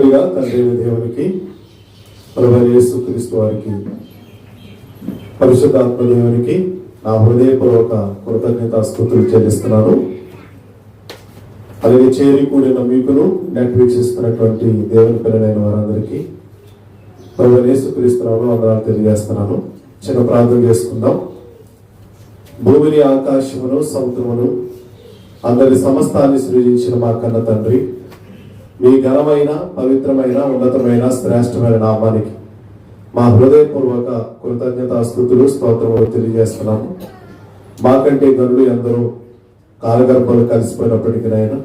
ముందుగా తండ్రి దేవునికి, ప్రభువైన యేసుక్రీస్తు వారికి, పరిశుద్ధాత్మ దేవునికి నా హృదయపూర్వక కృతజ్ఞతాస్తుతులు చెల్లిస్తున్నాను. అలాగే చేరి కూడిన మీకును నెట్ వీక్షిస్తున్నటువంటి దేవుని పిల్లలైన వారందరికీ ప్రభువైన యేసుక్రీస్తు నామములో వందనాలు తెలియజేస్తున్నాను. చిన్న ప్రార్థన చేసుకుందాం. భూమిని, ఆకాశమును, సముద్రమును, అందరి సమస్తాన్ని సృజించిన మా కన్న తండ్రి, మీ ఘనమైన, పవిత్రమైన, ఉన్నతమైన, శ్రేష్టమైన నామానికి మా హృదయపూర్వక కృతజ్ఞతాస్తుతులు, స్తోత్రములు తెలియజేస్తున్నాము. మాకంటే గనులు ఎందరూ కాలగర్భాలు కలిసిపోయినప్పటికీ నాయన,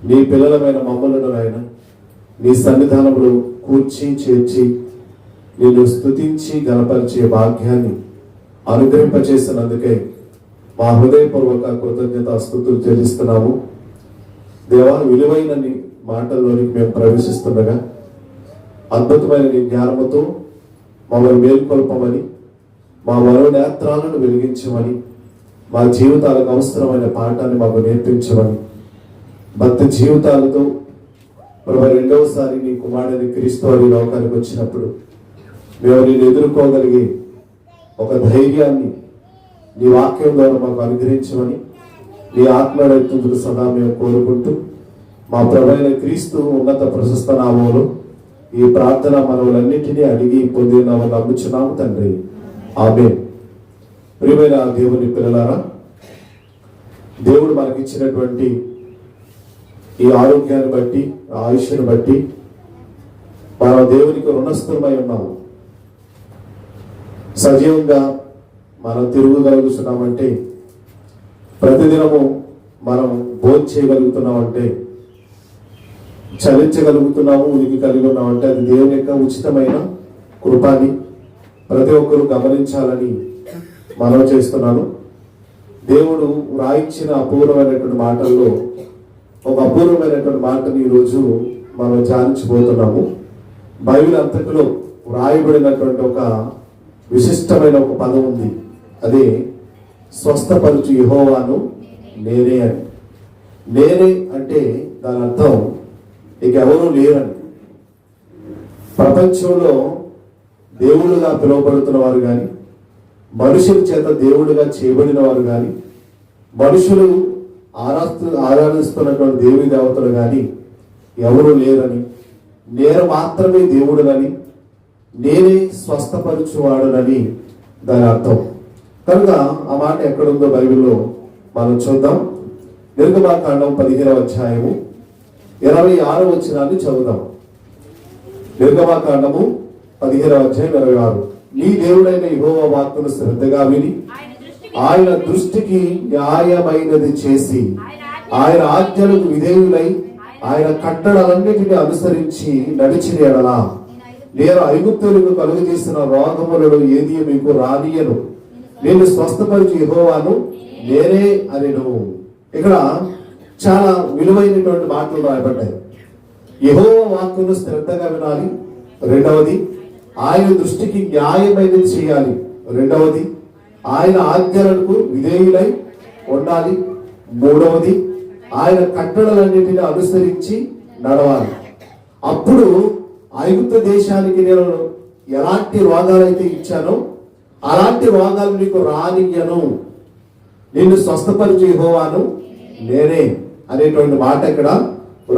నీ పిల్లలమైన మమ్మలను నాయన నీ సన్నిధానములు కూర్చి చేర్చి నిన్ను స్తుతించి గణపరిచే భాగ్యాన్ని అనుగ్రహింపచేసినందుకే మా హృదయపూర్వక కృతజ్ఞతాస్తుతులు చెల్లిస్తున్నాము. దేవా, విలువైన నీ మాటల్లోనికి మేము ప్రవేశిస్తుండగా అద్భుతమైన నీ జ్ఞానముతో మమ్మల్ని మేల్కొల్పమని, మా మనోనేత్రాలను వెలిగించమని, మా జీవితాలకు అవసరమైన పాఠాన్ని మాకు నేర్పించమని, భక్తి జీవితాలతో ప్రభు రెండవసారి నీ కుమారుని క్రీస్తు వారి లోకానికి వచ్చినప్పుడు మేము నేను ఎదుర్కోగలిగే ఒక ధైర్యాన్ని నీ వాక్యం ద్వారా మాకు అనుగ్రహించమని నీ ఆత్మనైతులకు సదా మేము కోరుకుంటూ మా ప్రభువైన క్రీస్తు ఉన్నత ప్రశస్త నామములో ఈ ప్రార్థన మనవులన్నింటినీ అడిగి పొందినామని నమ్ముచున్నాము తండ్రి, ఆమేన్. ప్రియమైన దేవుని పిల్లలారా, దేవుడు మనకిచ్చినటువంటి ఈ ఆరోగ్యాన్ని బట్టి, ఆయుష్ని బట్టి మనం దేవునికి రుణస్థులమై ఉన్నాము. సజీవంగా మనం తిరగగలుగుతున్నామంటే, ప్రతిదినము మనం భోజనం చేయగలుగుతున్నామంటే, చలించగలుగుతున్నాము, ఉనికి కలిగి ఉన్నామంటే అది దేవుని యొక్క ఉచితమైన కృపాని ప్రతి ఒక్కరూ గమనించాలని మనం చేస్తున్నాను. దేవుడు రాయించిన అపూర్వమైనటువంటి మాటల్లో ఒక అపూర్వమైనటువంటి మాటని ఈరోజు మనం ధ్యానించబోతున్నాము. బైబిల్ అంతటిలో వ్రాయబడినటువంటి ఒక విశిష్టమైన ఒక పదం ఉంది. అదే స్వస్థపరచు యెహోవాను నేనే అని. నేనే అంటే దాని అర్థం ఇక ఎవరూ లేరని. ప్రపంచంలో దేవుడుగా పిలువబడుతున్న వారు కానీ, మనుషుల చేత దేవుడిగా చేయబడిన వారు కానీ, మనుషులు ఆరాధిస్తున్నటువంటి దేవి దేవతలు కానీ ఎవరూ లేరని, నేను మాత్రమే దేవుడునని, నేనే స్వస్థపరచువాడునని దాని అర్థం. కనుక ఆ మాట ఎక్కడుందో బైబిల్లో మనం చూద్దాం. నిర్గమాకాండం 15వ అధ్యాయము 26వ వచనాన్ని చదువుదాం. నిర్గమాకాండము 15వ అధ్యాయం 26. నీ దేవుడైన యెహోవా వాక్కును శ్రద్ధగా విని ఆయన దృష్టికి న్యాయమైనది చేసి ఆయన ఆజ్ఞలకు విధేయులై ఆయన కట్టడలన్నిటిని అనుసరించి నడిచిన ఎడల నేను ఐగుప్తులకు కలుగజేసిన రోగములలో ఏది మీకు రానియను, నేను స్వస్థపరిచి యెహోవాను నేనే అనెను. ఇక్కడ చాలా విలువైనటువంటి మాటలు రాయబడ్డాయి. యెహోవా వాక్కును శ్రద్ధగా వినాలి, రెండవది ఆయన దృష్టికి న్యాయమైనది చేయాలి, రెండవది ఆయన ఆజ్ఞలకు విధేయులై ఉండాలి, మూడవది ఆయన కట్టడలన్నిటిని అనుసరించి నడవాలి. అప్పుడు ఐగుప్తు దేశానికి నేను ఎలాంటి రోగాలైతే ఇచ్చానో అలాంటి రోగాలు నీకు రానియ్యను, నిన్ను స్వస్థపరిచి యెహోవాను నేనే అనేటువంటి మాట ఇక్కడ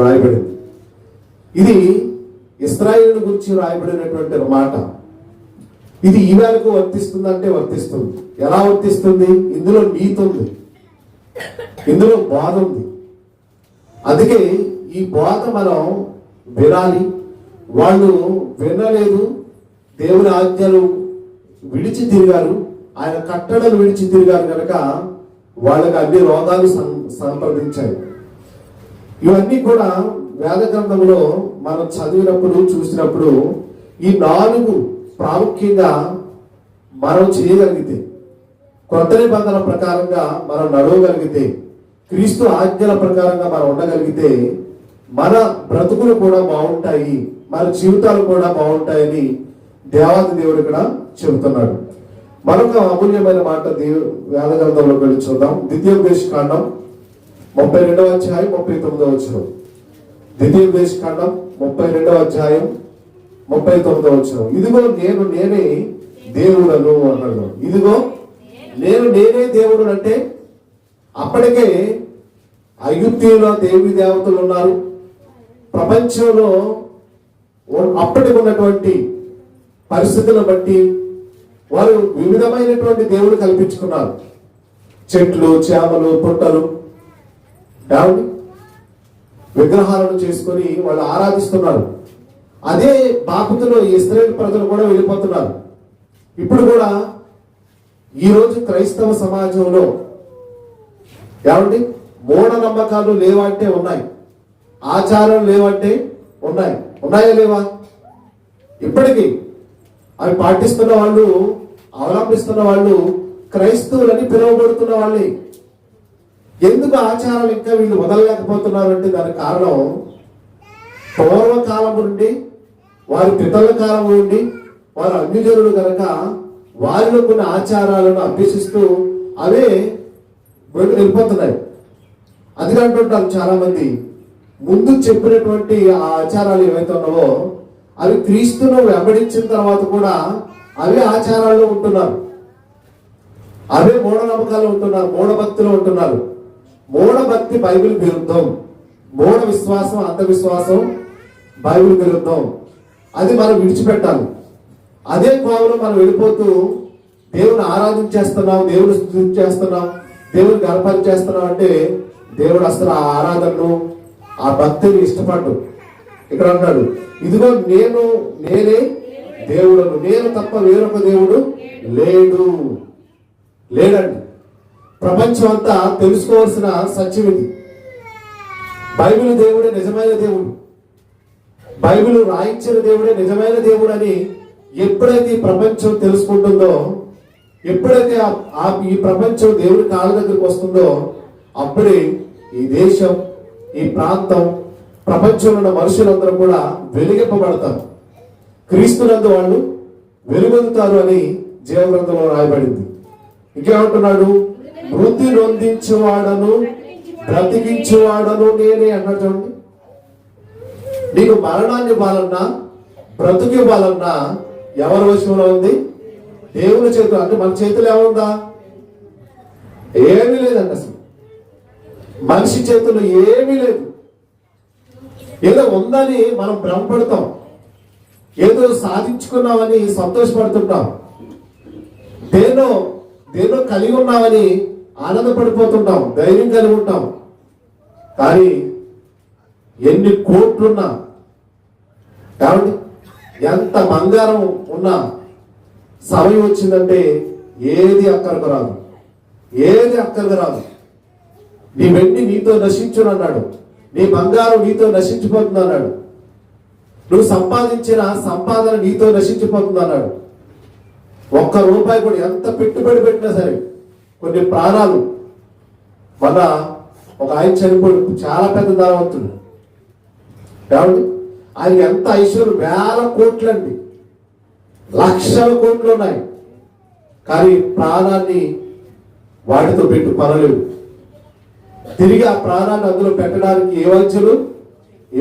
రాయబడింది. ఇది ఇశ్రాయేలు గురించి రాయబడినటువంటి మాట. ఇది ఈవేళకు వర్తిస్తుందంటే వర్తిస్తుంది. ఎలా వర్తిస్తుంది? ఇందులో నీతి ఉంది, ఇందులో బోధ ఉంది. అందుకే ఈ బోధ మనం వినాలి. వాళ్ళు వినలేదు, దేవుని ఆజ్ఞలు విడిచి తిరిగారు, ఆయన కట్టడలు విడిచి తిరిగారు కనుక వాళ్ళకి అన్ని రోగాలు సంప్రదించాయి. ఇవన్నీ కూడా వేద గ్రంథంలో మనం చదివినప్పుడు, చూసినప్పుడు ఈ 4 ప్రాముఖ్యంగా మనం చేయగలిగితే, కొత్త నిబంధన ప్రకారంగా మనం నడవగలిగితే, క్రీస్తు ఆజ్ఞల ప్రకారంగా మనం ఉండగలిగితే మన బ్రతుకులు కూడా బాగుంటాయి, మన జీవితాలు కూడా బాగుంటాయని దేవాది దేవుడు ఇక్కడ చెబుతున్నాడు. మరొక అమూల్యమైన మాట వేద గ్రంథంలోకి వెళ్ళి చూద్దాం. ద్వితీయోపదేశకాండం 32వ అధ్యాయం 39వ వచనం. ద్వితీయోపదేశకాండం 32వ అధ్యాయం 39వ వచనం. ఇదిగో నేనే దేవుడను అన్నాడు. ఇదిగో నేనే దేవుడు అంటే అప్పటికే ఐగుప్తీయుల దేవి దేవతలు ఉన్నారు. ప్రపంచంలో అప్పటికి ఉన్నటువంటి పరిస్థితులను బట్టి వారు వివిధమైనటువంటి దేవుడు కల్పించుకున్నారు. చెట్లు, చేమలు, పుట్టలు, విగ్రహాలను చేసుకొని వాళ్ళు ఆరాధిస్తున్నారు. అదే బాపుతులో ఇశ్రాయేలు ప్రజలు కూడా వెళ్ళిపోతున్నారు. ఇప్పుడు కూడా ఈరోజు క్రైస్తవ సమాజంలో మూఢనమ్మకాలు లేవంటే ఉన్నాయి, ఆచారం లేవంటే ఉన్నాయి. ఉన్నాయా లేవా? ఇప్పటికీ అవి పాటిస్తున్న వాళ్ళు, అవలంబిస్తున్న వాళ్ళు క్రైస్తవులని పిలువబడుతున్న వాళ్ళే. ఎందుకు ఆచారాలు ఇంకా వీళ్ళు వదలలేకపోతున్నారు అంటే దానికి కారణం పూర్వకాలం నుండి, వారి పితల కాలం నుండి వారు అన్యజనులు కనుక వారిలో కొన్ని ఆచారాలను అభ్యసిస్తూ అవే వెళ్ళిపోతున్నాయి. అది అంటుంటారు చాలా మంది, ముందు చెప్పినటువంటి ఆ ఆచారాలు ఏవైతే ఉన్నావో అవి క్రీస్తును వెంబడించిన తర్వాత కూడా అవే ఆచారాల్లో ఉంటున్నారు, అవే మూఢనమ్మకాలు ఉంటున్నారు, మూఢభక్తులు ఉంటున్నారు. మూఢభక్తి బైబిల్ విరుద్ధం, మూఢ విశ్వాసం, అంధవిశ్వాసం బైబిల్ విరుద్ధం. అది మనం విడిచిపెట్టాలి. అదే కోవలో మనం వెళ్ళిపోతూ దేవుని ఆరాధించేస్తున్నాం, దేవుని స్తుతి చేస్తున్నాం, దేవుని గణపతి చేస్తున్నాం అంటే దేవుడు అసలు ఆ ఆరాధనను, ఆ భక్తిని ఇష్టపడ్డు. ఇక్కడ అన్నాడు, ఇదిగో నేనే దేవుడను, నేను తప్ప వేరొక దేవుడు లేడండి. ప్రపంచం అంతా తెలుసుకోవాల్సిన సత్యం ఇది. బైబిల్ దేవుడే నిజమైన దేవుడు, బైబిల్ రాయించిన దేవుడే నిజమైన దేవుడు అని ఎప్పుడైతే ఈ ప్రపంచం తెలుసుకుంటుందో, ఎప్పుడైతే ఈ ప్రపంచం దేవుడి కాళ్ళ దగ్గరికి వస్తుందో అప్పుడే ఈ దేశం, ఈ ప్రాంతం, ప్రపంచంలో ఉన్న మనుషులందరూ కూడా వెలిగింపబడతారు. క్రీస్తునందు వాళ్ళు వెలుగొందుతారు అని జీవగ్రంథంలో రాయబడింది. ఇంకేమంటున్నాడు? మృతి నొందించువాడను బ్రతికించువాడను నేనే అన్నాడు. చూడండి, నీకు మరణాన్ని ఇవ్వాలన్నా బ్రతుకు ఇవ్వాలన్నా ఎవరి వశంలో ఉంది? దేవుని చేతులు. అంటే మన చేతులు ఏముందా? ఏమీ లేదండి. అసలు మనిషి చేతులు ఏమీ లేదు. ఏదో ఉందని మనం భ్రమపడతాం, ఏదో సాధించుకున్నామని సంతోషపడుతుంటాం, దేనో కలిగి ఉన్నామని ఆనందపడిపోతుంటాం, ధైర్యం కలిగి ఉంటాం. కానీ ఎన్ని కోట్లున్నా, కాబట్టి ఎంత బంగారం ఉన్నా సమయం వచ్చిందంటే ఏది అక్కడికి రాదు. నీ వెండి నీతో నశించును అన్నాడు, నీ బంగారం నీతో నశించిపోతుంది అన్నాడు, నువ్వు సంపాదించిన సంపాదన నీతో నశించిపోతుంది అన్నాడు. ఒక్క రూపాయి కూడా ఎంత పెట్టుబడి పెట్టినా సరే, కొన్ని ప్రాణాలు. మన ఒక ఆయన చనిపోయి, చాలా పెద్ద ధనవంతుడు, కాబట్టి ఆయన ఎంత ఐశ్వర్యం, వేల కోట్లండి, లక్షల కోట్లు ఉన్నాయి. కానీ ప్రాణాన్ని వాటితో పెట్టు పనలేవు. తిరిగి ఆ ప్రాణాన్ని అందులో పెట్టడానికి ఏ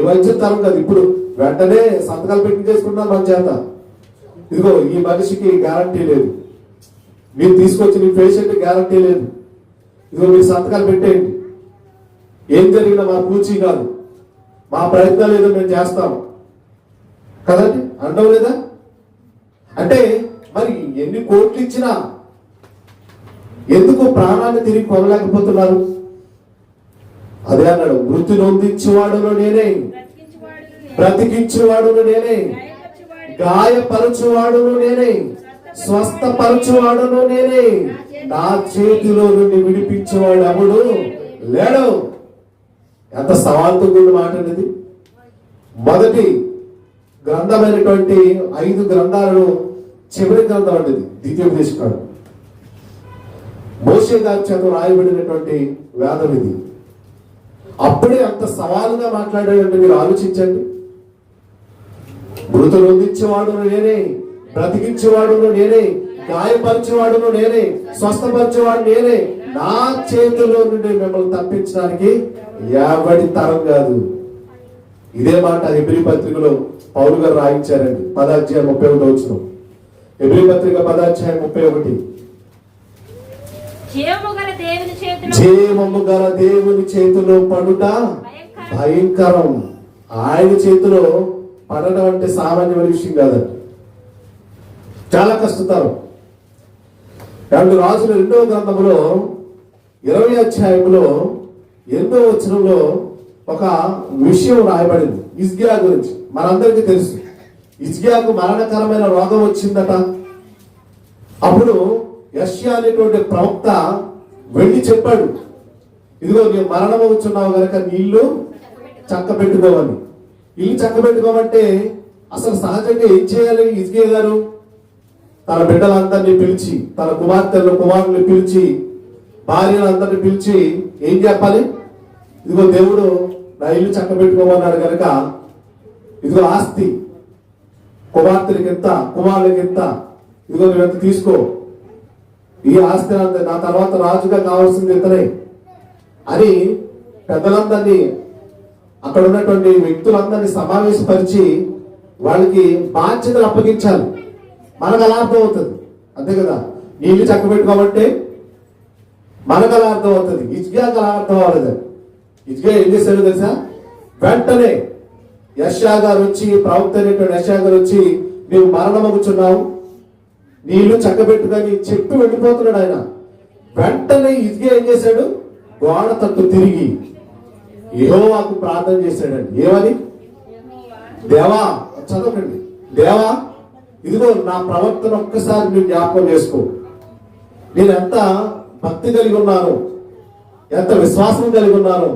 వైద్యం తరం కాదు. ఇప్పుడు వెంటనే సంతకాలు పెట్టి చేసుకుంటున్నారు మన చేత. ఇదిగో ఈ మనిషికి గ్యారంటీ లేదు, మీరు తీసుకొచ్చిన ఈ పేషెంట్ గ్యారంటీ లేదు, ఇదిగో మీరు సంతకాలు పెట్టేయండి, ఏం జరిగినా మా పూచి కాదు, మా ప్రయత్నాలు ఏదో మేము చేస్తాము కదండి, అనడం లేదా? అంటే మరి ఎన్ని కోట్లు ఇచ్చినా ఎందుకు ప్రాణాన్ని తిరిగి కొనలేకపోతున్నారు? అదే అన్నాడు, మృతి నొందించువాడును నేనే, బ్రతికించువాడును నేనే, గాయపరచువాడును నేనే, స్వస్థపరచువాడును నేనే, నా చేతిలో నుండి విడిపించేవాడు ఎవడు లేడు. ఎంత సవాల్తో కూడిన మాట అనేది. మొదటి గ్రంథమైనటువంటి 5 గ్రంథాలను చివరి గ్రంథం అండి ద్వితీయోపదేశకాండం. మోషే గారి చేత రాయబడినటువంటి వేదం ఇది. అప్పుడే అంత సవాలుగా మాట్లాడాడంటే మీరు ఆలోచించండి. మృతులు అందించేవాడును నేనే, బ్రతికించేవాడును నేనే, గాయపరిచేవాడును నేనే, స్వస్థపరిచేవాడు నేనే, నా చేతిలో నుండి మిమ్మల్ని తప్పించడానికి ఎవడి తరం కాదు, ఇదే మాట హెబ్రీ పత్రికలో పౌలు గారు రాయించారండి. 10:31 హెబ్రీ పత్రిక 10:31. జీవము గల దేవుని చేతిలో పడుట భయంకరం. ఆయన చేతిలో పడడం అంటే సామాన్యమైన విషయం కాదండి, చాలా కష్టతరం. కాబట్టి రాజుల 2వ గ్రంథంలో 20వ అధ్యాయంలో 8వ వచనంలో ఒక విషయం రాయబడింది హిజ్కియా గురించి. మనందరికీ తెలుసు, హిజ్కియాకు మరణకరమైన రోగం వచ్చిందట. అప్పుడు యెషయా అనేటువంటి ప్రవక్త వెళ్ళి చెప్పాడు, ఇదిగో నేను మరణం అవుతున్నావు కనుక నీళ్లు చక్క పెట్టుకోమని. ఇల్లు చక్క పెట్టుకోమంటే అసలు సహజంగా ఏం చేయాలి? హిజ్కియా గారు తన బిడ్డలందరినీ పిలిచి, తన కుమారుల్ని పిలిచి, భార్యలందరినీ పిలిచి ఏం చెప్పాలి? ఇదిగో దేవుడు నా ఇల్లు చక్క పెట్టుకోమన్నాడు కనుక ఇదిగో ఆస్తి కుమార్తెలకి ఎంత, కుమారులకి ఎంత, ఇదిగో నువ్వు ఎంత తీసుకో, ఈ ఆస్తి అంత, నా తర్వాత రాజుగా కావాల్సింది ఇతనే అని పెద్దలందరినీ, అక్కడ ఉన్నటువంటి వ్యక్తులందరినీ సమావేశపరిచి వాళ్ళకి బాధ్యతలు అప్పగించాలి. మనకు అలా అర్థం అవుతుంది, అంతే కదా. నీళ్లు చక్క పెట్టుకోమంటే మనకు అలా అర్థం అవుతుంది, హిజ్కియాకు అలా అర్థం అవ్వలేదు. హిజ్కియా ఏం చేశాడు తెలుసా? వెంటనే యెషయా గారు వచ్చి, ప్రవక్త అయినటువంటి యెషయా గారు వచ్చి, నీవు మరణమగుచున్నావు, నీళ్లు చక్క పెట్టుకొని చెప్పి వెళ్ళిపోతున్నాడు ఆయన. వెంటనే హిజ్కియా ఏం చేశాడు? గోడ తట్టు తిరిగి యెహోవాకు ప్రార్థన చేశాడండి. ఏమని? దేవా, చదవకండి, దేవా ఇదిగో నా ప్రవర్తన ఒక్కసారి నేను జ్ఞాపకం చేసుకో. నేను ఎంత భక్తి కలిగి ఉన్నాను, ఎంత విశ్వాసం కలిగి ఉన్నాను,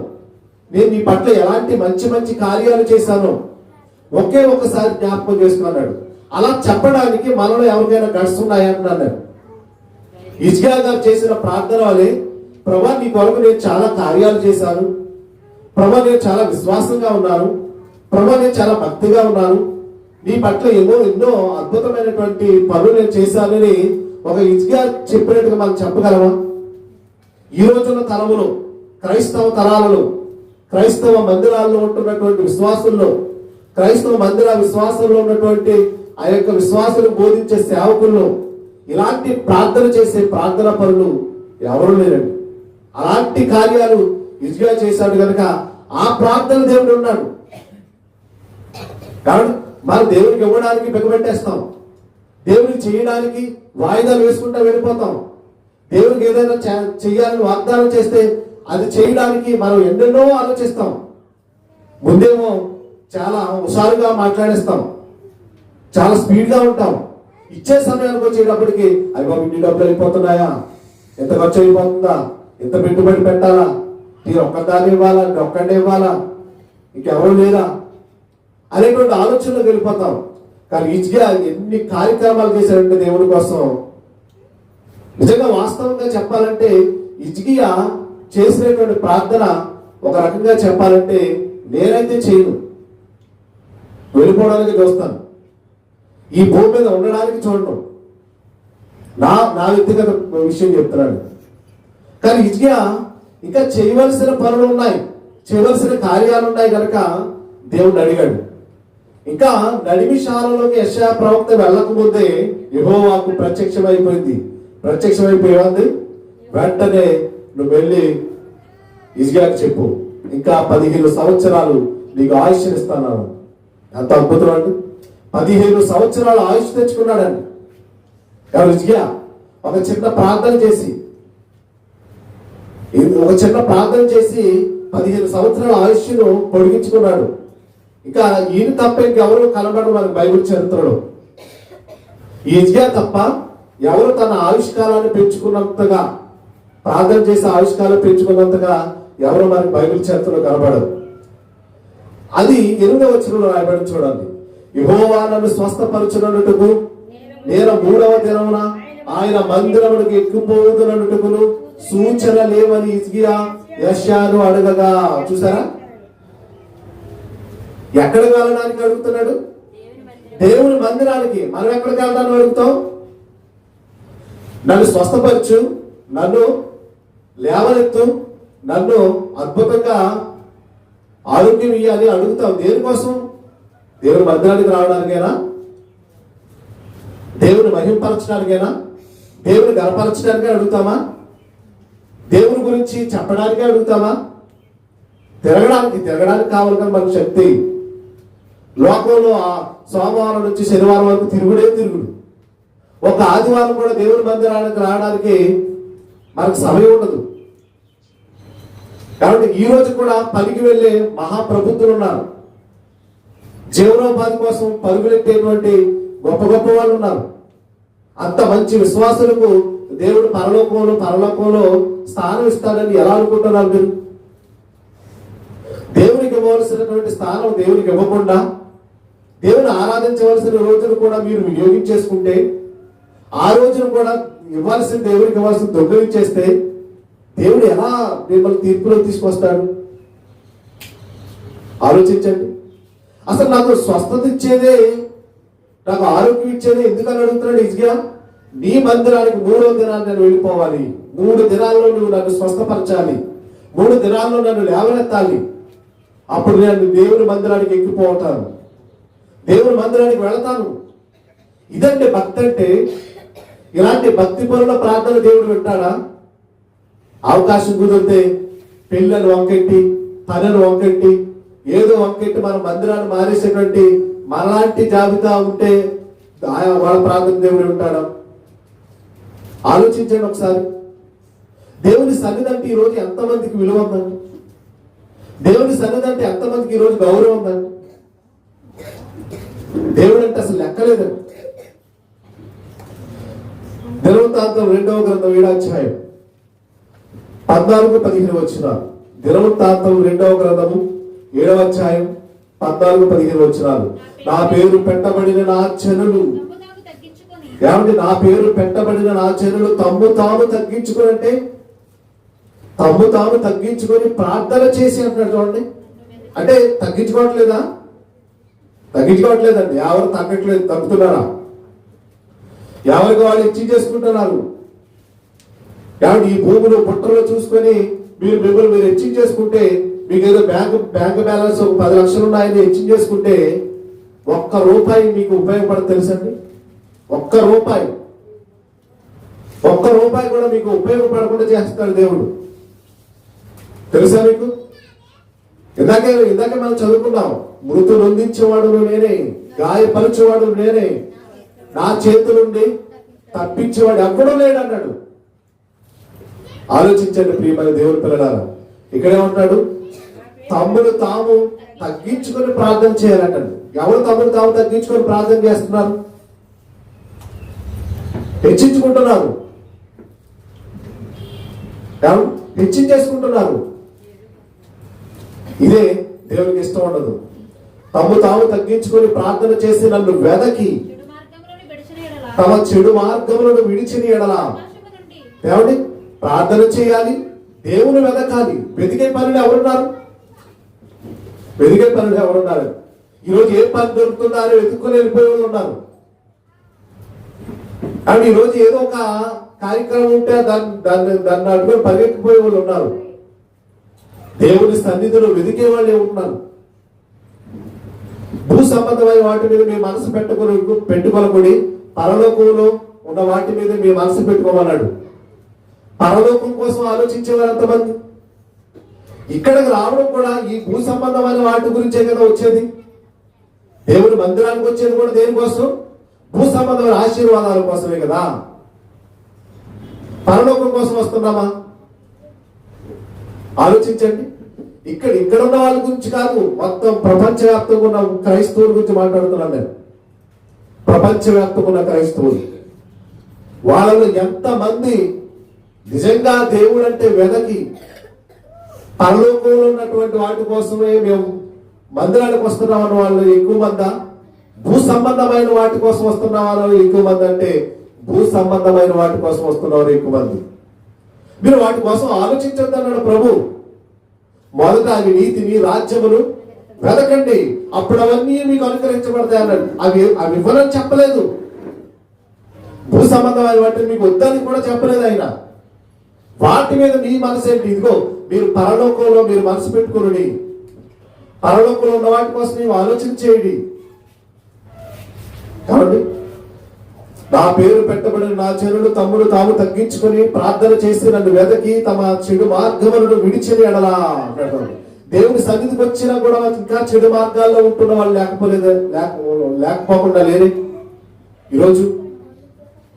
నేను నీ పట్ల ఎలాంటి మంచి మంచి కార్యాలు చేశాను, ఒకే ఒక్కసారి జ్ఞాపకం చేసుకున్నాడు. అలా చెప్పడానికి మనలో ఎవరికైనా గట్స్ ఉన్నాయన్నాడు. హిజ్కియా గారు చేసిన ప్రార్థన వల్లే, ప్రభా నీ కొరకు నేను చాలా కార్యాలు చేశాను, ప్రభా నేను చాలా విశ్వాసంగా ఉన్నాను, ప్రభా నేను చాలా భక్తిగా ఉన్నాను, నీ పట్ల ఎన్నో అద్భుతమైనటువంటి పనులు నేను చేశానని ఒక హిజ్కియా చెప్పినట్టుగా మనం చెప్పగలమా? ఈ రోజున్న తరములో, క్రైస్తవ తరాలలో, క్రైస్తవ మందిరాల్లో ఉంటున్నటువంటి విశ్వాసుల్లో, క్రైస్తవ విశ్వాసంలో ఉన్నటువంటి ఆ యొక్క విశ్వాసులు బోధించే సేవకుల్లో ఇలాంటి ప్రార్థన చేసే ప్రార్థన పనులు ఎవరు లేరండి. అలాంటి కార్యాలు హిజ్కియా చేశాడు కనుక ఆ ప్రార్థన దేవుడు ఉన్నాడు. కాబట్టి మనం దేవుడికి ఇవ్వడానికి బిగబెట్టేస్తాం, దేవుడికి చేయడానికి వాయిదాలు వేసుకుంటా వెళ్ళిపోతాం. దేవుడికి ఏదైనా చెయ్యాలని వాగ్దానం చేస్తే అది చేయడానికి మనం ఎన్నెన్నో ఆలోచిస్తాం. ముందేమో చాలా హుషారుగా మాట్లాడేస్తాం, చాలా స్పీడ్గా ఉంటాం. ఇచ్చే సమయానికి వచ్చేటప్పటికి అవి బాబు ఇన్ని డబ్బులు అయిపోతున్నాయా, ఎంత ఖర్చు అయిపోతుందా, ఎంత పెట్టుబడి పెట్టాలా, మీరు ఒక్కదాన్ని ఇవ్వాలా, ఒక్కడే ఇవ్వాలా, ఇంకెవరు లేరా అనేటువంటి ఆలోచనలో వెళ్ళిపోతాం. కానీ హిజ్కియా ఎన్ని కార్యక్రమాలు చేశాడంటే దేవుడి కోసం. నిజంగా వాస్తవంగా చెప్పాలంటే హిజ్కియా చేసినటువంటి ప్రార్థన ఒక రకంగా చెప్పాలంటే నేనైతే చేయను, వెళ్ళిపోవడానికి చూస్తాను, ఈ భూమి మీద ఉండడానికి చూడను, నా వ్యక్తిగత విషయం చెప్తున్నాడు. కానీ హిజ్కియా ఇంకా చేయవలసిన పనులు ఉన్నాయి, చేయవలసిన కార్యాలు ఉన్నాయి కనుక దేవుడు అడిగాడు. ఇంకా నడిమిశాలలోకి యెషయా ప్రవక్త వెళ్ళకముందే యెహోవాకు ప్రత్యక్షమైపోయింది. ప్రత్యక్షమైపోయింది వెంటనే నువ్వు వెళ్ళి హిజ్కియాకు చెప్పు, ఇంకా 15 సంవత్సరాలు నీకు ఆయుష్ ఇస్తాను. ఎంత అద్భుతం అండి! 15 సంవత్సరాలు ఆయుష్ తెచ్చుకున్నాడండి. కానీ హిజ్కియా ఒక చిన్న ప్రార్థన చేసి 15 సంవత్సరాల ఆయుష్ను పొడిగించుకున్నాడు. ఇంకా ఈయన తప్ప ఇంకెవరు కనబడరు మనకు బైబిల్ చరిత్రలో. ఈ హిజ్కియా తప్ప ఎవరు తన ఆయుష్కాలాన్ని పెంచుకున్నంతగా, ప్రార్థన చేసి ఆయుష్కాలం పెంచుకున్నంతగా ఎవరు మనకు బైబిల్ చరిత్రలో కనబడరు. అది 8వ వచనంలో రాయబడి చూడండి. యెహోవా నన్ను స్వస్థపరచునట్టుకు నేను 3వ దినమున ఆయన మందిరమునకు ఎక్కిపోదునట్టుకును సూచన లేవని హిజ్కియా యెషయాను అడగగా. చూసారా, ఎక్కడికి వెళ్ళడానికి అడుగుతున్నాడు? దేవుని మందిరానికి. మనం ఎక్కడికి వెళ్తాను అడుగుతాం? నన్ను స్వస్థపరచు, నన్ను లేవనెత్తు, నన్ను అద్భుతంగా ఆరోగ్యం ఇవ్వాలి అడుగుతాం. దేనికోసం? దేవుని మందిరానికి రావడానికైనా? దేవుని మహింపరచడానికైనా? దేవుని గణపరచడానికే అడుగుతామా? దేవుని గురించి చెప్పడానికే అడుగుతామా? తిరగడానికి కావాలి కదా మనకు శక్తి. లోకంలో సోమవారం నుంచి శనివారం వరకు తిరుగుడు. ఒక ఆదివారం కూడా దేవుని మందిరానికి రావడానికి మనకు సమయం ఉండదు. కాబట్టి ఈ రోజు కూడా పనికి వెళ్ళే మహాప్రభుత్వులు ఉన్నారు. జీవనోపాధి కోసం పరుగులెట్టేటువంటి గొప్ప గొప్ప వాళ్ళు ఉన్నారు. అంత మంచి విశ్వాసులకు దేవుడు పరలోకంలో స్థానం ఇస్తాడని ఎలా అనుకుంటున్నారు మీరు? దేవునికి ఇవ్వవలసినటువంటి స్థానం దేవునికి ఇవ్వకుండా దేవుని ఆరాధించవలసిన రోజును కూడా మీరు వినియోగించేసుకుంటే, ఆ రోజును కూడా దేవునికి ఇవ్వాల్సిన దొంగలించేస్తే దేవుడు ఎలా మిమ్మల్ని తీర్పులో తీసుకొస్తాడు? ఆలోచించండి. అసలు నాకు స్వస్థత ఇచ్చేదే, నాకు ఆరోగ్యం ఇచ్చేదే ఎందుకని అడుగుతున్నాడు హిజ్కియా? నీ మందిరానికి 3వ దినాన్ని నేను వెళ్ళిపోవాలి, 3 దినాల్లో నువ్వు నన్ను స్వస్థపరచాలి, 3 దినాల్లో నన్ను లేవనెత్తాలి, అప్పుడు నేను దేవుని మందిరానికి ఎక్కిపోతాను, దేవుని మందిరానికి వెళతాను. ఇదంటే భక్తి అంటే. ఇలాంటి భక్తి పరుల ప్రార్థన దేవుడు వింటాడా? అవకాశం కుదిరితే పెళ్ళను వంకెట్టి, తనను వంకెట్టి, ఏదో వంకెట్టి మన మందిరాన్ని మారేసేటువంటి మనలాంటి జాబితా ఉంటే వాళ్ళ ప్రార్థన దేవుడు వింటాడా? ఆలోచించండి ఒకసారి. దేవుని సన్నిధి అంటే ఈరోజు ఎంతమందికి విలువ ఉందండి? దేవుని సన్నిధి అంటే ఎంతమందికి ఈరోజు గౌరవం ఉందండి? దేవుడు అంటే అసలు లెక్కలేదండి. దినవృత్తాంతం 2వ గ్రంథం 7వ అధ్యాయం 14-15 వచనాలు. దినవృత్తాంతం 2వ గ్రంథము 7వ అధ్యాయం 14-15 వచనాలు. నా పేరు పెట్టబడిన నా జనులు, ఏమంటే నా పేరు పెట్టబడిన నా జనులు తమ్ము తాము తగ్గించుకొని, అంటే తమ్ము తాము తగ్గించుకొని ప్రార్థన చేసి అంటున్నాడు. చూడండి, అంటే తగ్గించుకోవట్లేదండి. ఎవరు తగ్గట్లేదు, తగ్గుతున్నారా? ఎవరికి వాళ్ళు హెచ్చించేసుకుంటున్నారు. కాబట్టి ఈ భూములు బుట్టలో చూసుకొని మీరు హెచ్చించేసుకుంటే, మీకు ఏదో బ్యాంక్ బ్యాలెన్స్ ఒక 10 లక్షలు ఉన్నాయని హెచ్చించేసుకుంటే ₹1 మీకు ఉపయోగపడదు తెలుసండి. ₹1 కూడా మీకు ఉపయోగపడకుండా చేస్తాడు దేవుడు. తెలుసా మీకు? ఇందాకే మనం చదువుకున్నాం, మృతు నొందించేవాడు నేనే, గాయపరిచేవాడు నేనే, నా చేతులుండి తప్పించేవాడు ఎక్కడూ లేడు అన్నాడు. ఆలోచించండి ప్రియమైన దేవుని పిల్లలారా. ఇక్కడేమంటాడు? తమ్ముడు తాము తగ్గించుకొని ప్రార్థన చేయాలంటాడు. ఎవరు తమ్ముడు తాము తగ్గించుకొని ప్రార్థన చేస్తున్నారు? హెచ్చించుకుంటున్నారు, హెచ్చించేసుకుంటున్నారు. ఇదే దేవునికి ఇష్టం ఉండదు. తాము తగ్గించుకొని ప్రార్థన చేసి నన్ను వెదకి తమ చెడు మార్గములను విడిచిన ఎడల, దేవుడి ప్రార్థన చేయాలి, దేవుని వెదకాలి. వెతికే పనులు ఎవరున్నారు? ఈరోజు ఏ పని దొరుకుతుందా అని వెతుక్కొని వెళ్ళిపోయే వాళ్ళు ఉన్నారు. అండ్ ఈరోజు ఏదో ఒక కార్యక్రమం ఉంటే దాన్ని అడ్డుకొని పరిగెత్తిపోయే వాళ్ళు ఉన్నారు. దేవుని సన్నిధిలో వెతికే వాళ్ళే ఉన్నారు. భూ సంబంధమైన వాటి మీద మీ మనసు పెట్టుకోనకూడి పరలోకంలో ఉన్న వాటి మీద మీ మనసు పెట్టుకోమన్నాడు. పరలోకం కోసం ఆలోచించేవారు ఎంతమంది? ఇక్కడికి రావడం కూడా ఈ భూ సంబంధమైన వాటి గురించే కదా వచ్చేది. దేవుని మందిరానికి వచ్చేది కూడా దేనికోసం? భూ సంబంధమైన ఆశీర్వాదాల కోసమే కదా. పరలోకం కోసం వస్తున్నామా? ఆలోచించండి. ఇక్కడ ఉన్న వాళ్ళ గురించి కాదు, మొత్తం ప్రపంచవ్యాప్తంగా ఉన్న క్రైస్తవుల గురించి మాట్లాడుతున్నాను నేను. ప్రపంచవ్యాప్తంగా ఉన్న క్రైస్తవులు, వాళ్ళలో ఎంతమంది నిజంగా దేవుడు అంటే వెదకి పరలోకంలో ఉన్నటువంటి వాటి కోసమే మేము మందిరానికి వస్తున్నాం అన్న వాళ్ళు ఎక్కువ మందా? భూ సంబంధమైన వాటి కోసం వస్తున్న వాళ్ళు ఎక్కువ మంది అంటే భూ సంబంధమైన వాటి కోసం వస్తున్నవారు ఎక్కువ మంది. మీరు వాటి కోసం ఆలోచించొద్దు అన్నాడు ప్రభు. మొదట అవి నీతిని రాజ్యమును వెదకండి, అప్పుడు అవన్నీ మీకు అనుకరించబడతాయి అన్నాడు. అవి ఇవ్వనని చెప్పలేదు. భూ సంబంధమైన వాటిని మీకు వద్దని కూడా చెప్పలేదు ఆయన. వాటి మీద మీ మనసు ఏంటి? ఇదిగో మీరు పరలోకంలో మీరు మనసు పెట్టుకుని పరలోకంలో ఉన్న వాటి కోసం నీవు ఆలోచన చేయండి. కాబట్టి నా పేరు పెట్టబడిన నా జనులు తమ్ముడు తాము తగ్గించుకొని ప్రార్థన చేసి నన్ను వెదకి తమ చెడు మార్గములను విడిచిన ఎడలా అంటాడు. దేవుని సన్నిధికి వచ్చినా కూడా ఇంకా చెడు మార్గాల్లో ఉంటున్న వాళ్ళు లేకపోకుండా లేరే ఈరోజు.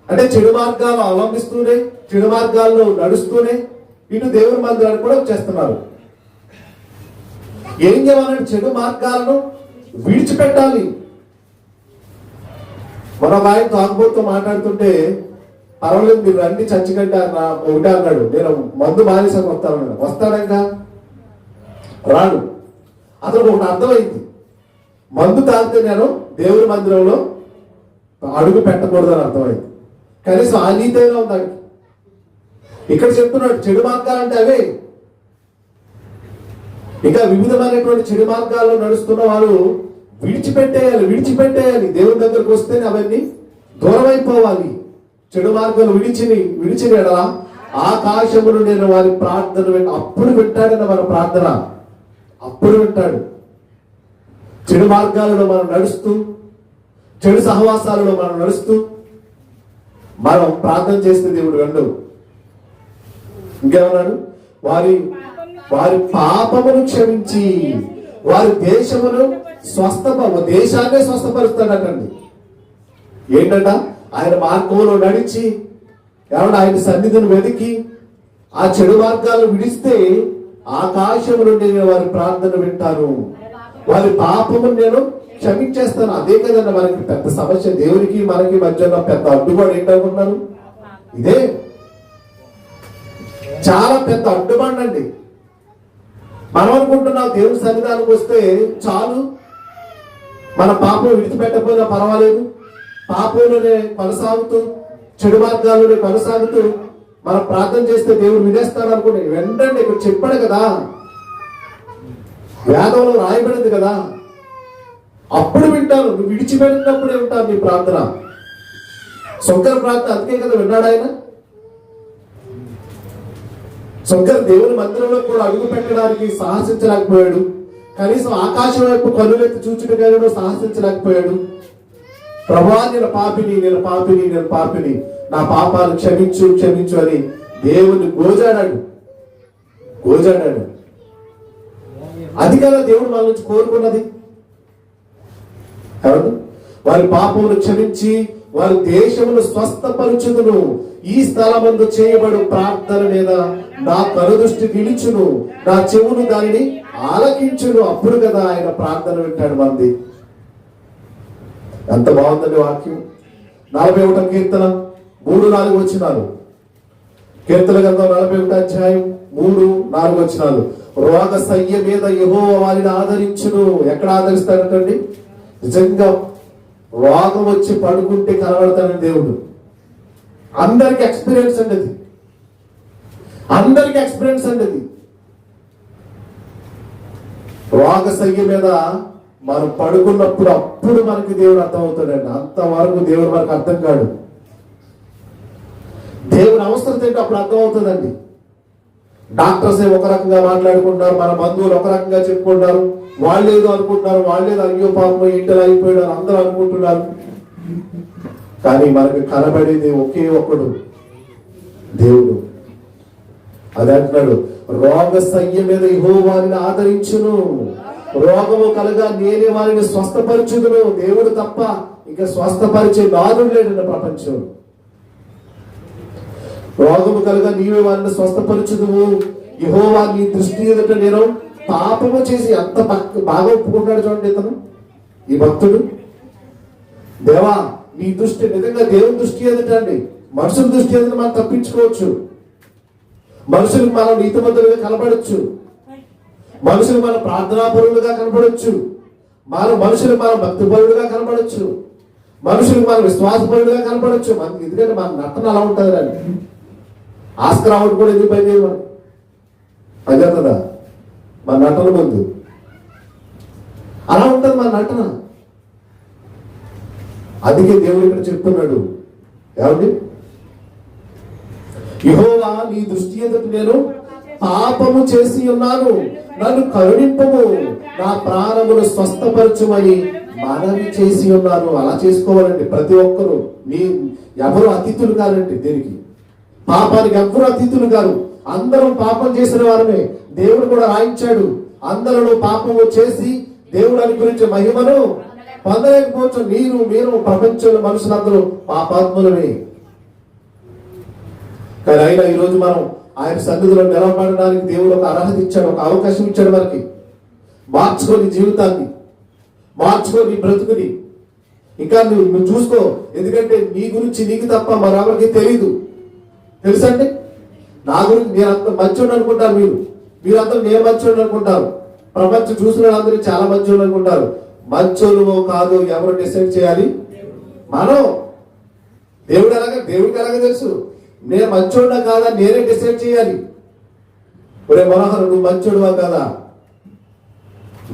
అంటే చెడు మార్గాలు అవలంబిస్తూనే, చెడు మార్గాల్లో నడుస్తూనే ఇటు దేవుని మందిరాన్ని కూడా చేస్తున్నారు. ఏం చేయాలంటే చెడు మార్గాలను విడిచిపెట్టాలి. మన ఆయన తాగుబోతూ మాట్లాడుతుంటే పర్వాలేదు మీరు రండి చచ్చికంటే ఒకటే అన్నాడు, నేను మందు మానేసాను వస్తానన్నాడు. వస్తాడంగా రాడు. అతను ఒకటి అర్థమైంది, మందు తాగితే నేను దేవుని మందిరంలో అడుగు పెట్టకూడదని అర్థమైంది. కనీసం ఆ నీతైనా ఉందండి. ఇక్కడ చెప్తున్నాడు చెడు మార్గాలంటే అవే. ఇంకా వివిధమైనటువంటి చెడు మార్గాల్లో నడుస్తున్న వారు విడిచిపెట్టేయాలి. దేవుని దగ్గరకు వస్తేనే అవన్నీ దూరం అయిపోవాలి. చెడు మార్గాలు విడిచిన ఎడలా ఆకాశమును నేను వారి ప్రార్థన అప్పుడు వింటాడన్న మన ప్రార్థన అప్పుడు వింటాడు. చెడు మార్గాలలో మనం నడుస్తూ, చెడు సహవాసాలలో మనం నడుస్తూ మనం ప్రార్థన చేస్తే దేవుడు వెండు. ఇంకేమన్నాడు? వారి పాపమును క్షమించి వారి దేశమును దేశాన్నే స్వస్థపరుస్తాడటండి. ఏంటంట? ఆయన మార్గంలో నడిచి ఎవరు ఆయన సన్నిధిని వెతికి ఆ చెడు మార్గాలను విడిస్తే ఆకాశము నుండి నేను వారి ప్రార్థన వింటాను, వారి పాపమును నేను క్షమించేస్తాను. అదే కదండి మనకి పెద్ద సమస్య. దేవునికి మనకి మధ్యలో పెద్ద అడ్డుబాటు ఏంటనుకుంటున్నారు? ఇదే చాలా పెద్ద అడ్డుబండండి. మనం అనుకుంటున్నాం దేవుని సన్నిధానికి వస్తే చాలు, మన పాపం విడిచిపెట్టకపోయినా పర్వాలేదు, పాపంలోనే కొనసాగుతూ చెడు మార్గాల్లోనే కొనసాగుతూ మనం ప్రార్థన చేస్తే దేవుడు వినేస్తాడు అనుకునే వెంటనే ఇక్కడ చెప్పాడు కదా, వేదంలో రాయబడింది కదా, అప్పుడు వింటాను. నువ్వు విడిచిపెట్టినప్పుడే ఉంటాను నీ ప్రార్థన. శంకర ప్రార్థన అందుకే కదా విన్నాడు ఆయన. శంకర దేవుని మందిరంలో కూడా అడుగు పెట్టడానికి సాహసించలేకపోయాడు. కనీసం ఆకాశం వైపు కన్నులెత్తి చూచుటకైనా సాహసించలేకపోయాడు. ప్రభువా నేను పాపిని, నా పాపాలు క్షమించు అని దేవుని గోజాడాడు. అది కదా దేవుడు మన నుంచి కోరుకున్నది. వారి పాపమును క్షమించి వారి దేశమును స్వస్థపరచుదును, ఈ స్థలమందు చేయబడు ప్రార్థన మీద నా కనుదృష్టి నిలుచును, నా చెవును దానిని ఆలకించును. అప్పుడు కదా ఆయన ప్రార్థన వింటాడు మంది. ఎంత బాగుందండి వాక్యం. 41వ కీర్తన 3-4 వచనాలు. కీర్తన గ్రంథం 41వ అధ్యాయం 3-4 వచనాలు. రోగ సయ్య మీద యెహోవా వారిని ఆదరించును. ఎక్కడ ఆదరిస్తాడంటండి? నిజంగా రోగం వచ్చి పడుకుంటే కనబడతాడని దేవుడు. అందరికి ఎక్స్పీరియన్స్ అండి అది. రోగ సయ్య మీద మనం పడుకున్నప్పుడు అప్పుడు మనకి దేవుడు అర్థం అవుతాడండి. అంతవరకు దేవుడు మనకు అర్థం కాడు. దేవుని అవసరం ఏంటో అప్పుడు అర్థం అవుతుందండి. డాక్టర్స్ ఒక రకంగా మాట్లాడుకుంటారు, మన బంధువులు ఒక రకంగా చెప్పుకుంటారు, వాళ్ళేదో అనుకుంటున్నారు, వాళ్ళేదో అయ్యో పాపం ఇంటర్ అయిపోయాడు అందరూ అనుకుంటున్నారు. కానీ మనకి కనబడేది ఒకే ఒక్కడు, దేవుడు. అదే అంటున్నాడు, రోగ సయ్య మీద యెహోవా వారిని ఆదరించును, రోగము కలగా నేనే వారిని స్వస్థపరచుదును. దేవుడు తప్ప ఇంకా స్వస్థపరిచే నాదుడు లేడన్న ప్రపంచం. రోగము కలగా నీవే వారిని స్వస్థపరచుదువు. యెహోవా నీ దృష్టి ఎదుట నేను పాపము చేసి ఎంత బాగా ఒప్పుకుంటాడు చూడండి ఇతను, ఈ భక్తుడు. దేవా నీ దృష్టి నిజంగా దేవుని దృష్టి ఎదుట అండి. మనుషుల దృష్టి ఎదుట మనం తప్పించుకోవచ్చు, మనుషులకు మనం నీతిమంతులుగా కనబడచ్చు, మనుషులు మన ప్రార్థనాపరులుగా కనబడచ్చు, మనుషులు మన భక్తిపరులుగా కనబడచ్చు, మనుషులకు మన విశ్వాసపరులుగా కనబడచ్చు. మనకి ఎందుకంటే మన నటన అలా ఉంటుంది అండి. ఆస్కర్ అవార్డు కూడా ఎందుకు పని చేయమని కదా మన నటన ముందు అలా ఉంటుంది మన నటన. అందుకే దేవుడు ఇక్కడ చెప్తున్నాడు, ఏమండి? యెహోవా నీ దృష్టి ఎదుట నేను పాపము చేసి ఉన్నాను, నన్ను కరుణింపము, నా ప్రాణమును స్వస్థపరచుమని మనవి చేసి ఉన్నాను. అలా చేసుకోవాలండి ప్రతి ఒక్కరూ. ఎవరు అతిథులు కాదండి దీనికి. పాపానికి ఎవరు అతిథులు కాదు. అందరం పాపం చేసిన వారమే. దేవుడు కూడా రాయించాడు, అందరూ పాపము చేసి దేవుడు గురించి మహిమను పొందలేకపోవచ్చు. మీరు ప్రపంచంలో మనుషులందరూ పాపాత్ములమే. కానీ అయినా ఈరోజు మనం ఆయన సన్నిధిలో నిలబడడానికి దేవుడు ఒక అర్హత ఇచ్చాడు, ఒక అవకాశం ఇచ్చాడు మనకి. మార్చుకోని జీవితాన్ని, మార్చుకోని బ్రతుకుని. ఇంకా నువ్వు చూసుకో. ఎందుకంటే నీ గురించి నీకు తప్ప మరెవరికి తెలియదు. తెలుసండి, నా గురించి నేనంత మంచోడు అనుకుంటారు మీరందరూ నేను మంచోడు అనుకుంటారు. ప్రపంచం చూసిన వాళ్ళందరూ చాలా మంచోళ్ళు అనుకుంటారు. మంచోళ్ళు కాదు ఎవరు డిసైడ్ చేయాలి? మనం. దేవుడికి ఎలాగ తెలుసు నేను మంచోడా కాదా? నేనే డిసైడ్ చేయాలి. ఒరే మనోహర్, నువ్వు మంచోడువా కాదా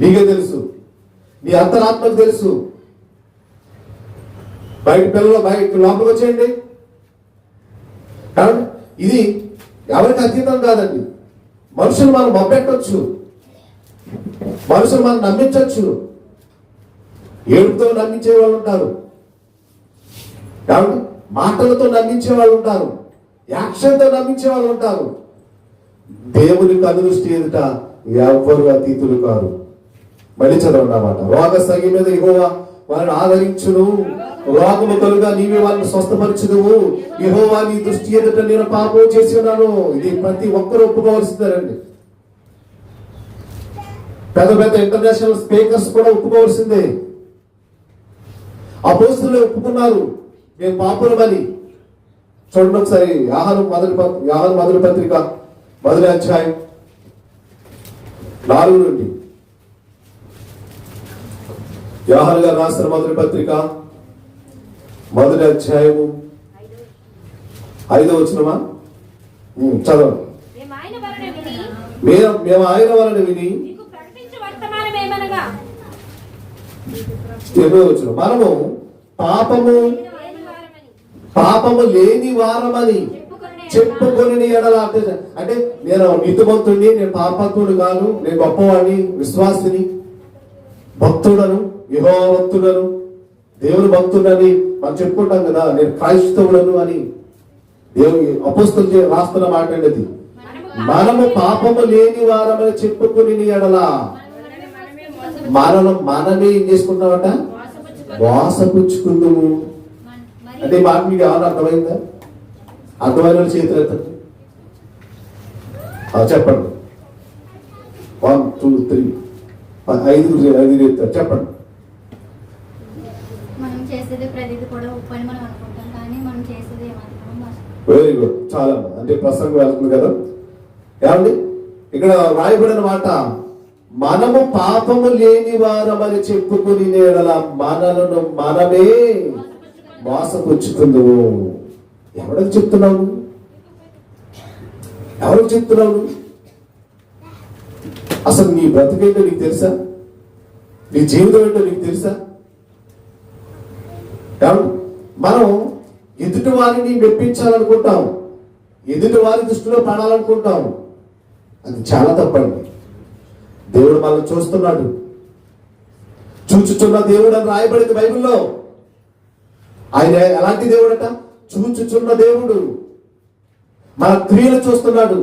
నీకే తెలుసు, నీ అంతరాత్మకు తెలుసు. బయట లోపలికి వచ్చేయండి. కాబట్టి ఇది ఎవరికి అతీతం కాదండి. మనుషులు మనం మబ్బెట్టవచ్చు, మనుషులు మనం నమ్మించవచ్చు. ఏడుపుతో నమ్మించే వాళ్ళు ఉంటారు, కాబట్టి మాటలతో నమ్మించే వాళ్ళు ఉంటారు, యాక్షన్తో నమ్మించే వాళ్ళు ఉంటారు. దేవుని కనుదృష్టి ఎదుట ఎవ్వరు అతీతులు కారు. మళ్ళీ చదవండి అన్నమాట. రోగ సగి మీద యెహోవా వారిని ఆదరించును, రోగము కలుగా నీవే వాళ్ళని స్వస్థపరచుదువు. యెహోవా నీ దృష్టి ఎదుట నేను పాపం చేసి ఉన్నాను. ఇది ప్రతి ఒక్కరు ఒప్పుకోవాల్సిందేనండి. పెద్ద పెద్ద ఇంటర్నేషనల్ స్పీకర్స్ కూడా ఒప్పుకోవాల్సిందే. అపోస్తులు ఒప్పుకున్నారు మేము పాపులమని. చూడండి ఒకసారి యోహాను మొదటి పత్రిక మొదటి అధ్యాయం 4 నుండి. యోహాను గారు రాసిన మొదటి పత్రిక మొదటి అధ్యాయము 5వ వచనమా చదవండి. మేము ఆయన వలన విని మనము పాపము లేని వారమని చెప్పుకొని ఎడల. అంటే నేను నీతిమంతుడిని, నేను పాపాత్ముడు కాను, నేను గొప్పవాడిని, విశ్వాసిని, భక్తుడను, యెహోవా భక్తుడను, దేవుని భక్తుడని మనం చెప్పుకుంటాం కదా. నేను క్రైస్తవుడను అని దేవుని అపోస్తలులు రాస్తున్న మాట అండి. మనము పాపము లేని వారమని చెప్పుకుని ఎడల మనమే ఏం చేసుకుంటామట? మోసపుచ్చుకుందాము. అంటే మాట మీకు ఏమన్నా అర్థమైందా? అర్థమైన చేతులు ఎత్తండి, చెప్పండి. 1 2 3 5 ఎత్తారు, చెప్పండి. వెరీ గుడ్, చాలా. అంటే ప్రసంగం వెళ్తుంది కదా. ఏమండి ఇక్కడ రాయబడిన మాట, మనము పాపము లేని వారమని చెప్పుకుని ఎడల మనలను మనమే మోసపుచ్చుకుందుము. ఎవరికి చెప్తున్నావు? ఎవరికి చెప్తున్నావు? అసలు నీ బ్రతికేంటో నీకు తెలుసా? నీ జీవితం ఏంటో నీకు తెలుసా? మనం ఎదుటి వారిని మెప్పించాలనుకుంటాం, ఎదుటి వారి దృష్టిలో పడాలనుకుంటాం. అది చాలా తప్పండి. దేవుడు మనల్ని చూస్తున్నాడు. చూచుచున్న దేవుడు అని రాయబడింది బైబిల్లో. ఆయన ఎలాంటి దేవుడట? చూచుచున్న దేవుడు. మన క్రియలు చూస్తున్నాడు,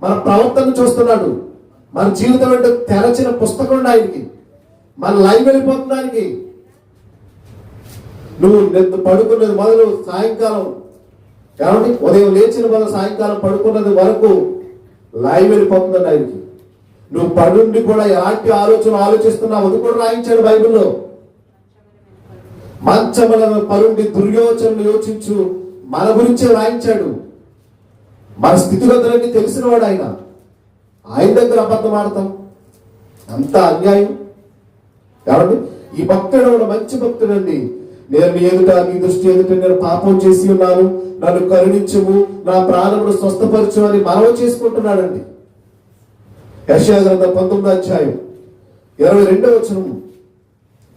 మన ప్రవర్తన చూస్తున్నాడు. మన జీవితం అంటే తెరచిన పుస్తకం ఆయనకి. మన లైవ్ వెళ్ళిపోతుంది ఆయనకి. నువ్వు పడుకున్నది మొదలు సాయంకాలం, కాబట్టి ఉదయం లేచిన మొదలు సాయంకాలం పడుకున్నది వరకు లైవ్ వెళ్ళిపోతుందండి ఆయనకి. నువ్వు పడుండి కూడా ఎలాంటి ఆలోచన ఆలోచిస్తున్నావు అది కూడా రాయించాడు బైబిల్లో. మంచముల పరుండి దుర్యోచనలు యోచించు మన గురించే రాయించాడు. మన స్థితిగతులన్నీ తెలిసిన వాడు ఆయన. ఆయన దగ్గర అబద్ధం ఆడతాం, అంత అన్యాయం. కాబట్టి ఈ భక్తుడు మంచి భక్తుడండి. నేను నీ ఎదుట, నీ దృష్టి ఎదుట నేను పాపం చేసి ఉన్నాను, నన్ను కరుణించుము, నా ప్రాణమును స్వస్థపరచు అని మనవి చేసుకుంటున్నాడండి. యెషయా గ్రంథం 19వ అధ్యాయం 22వ వచనం.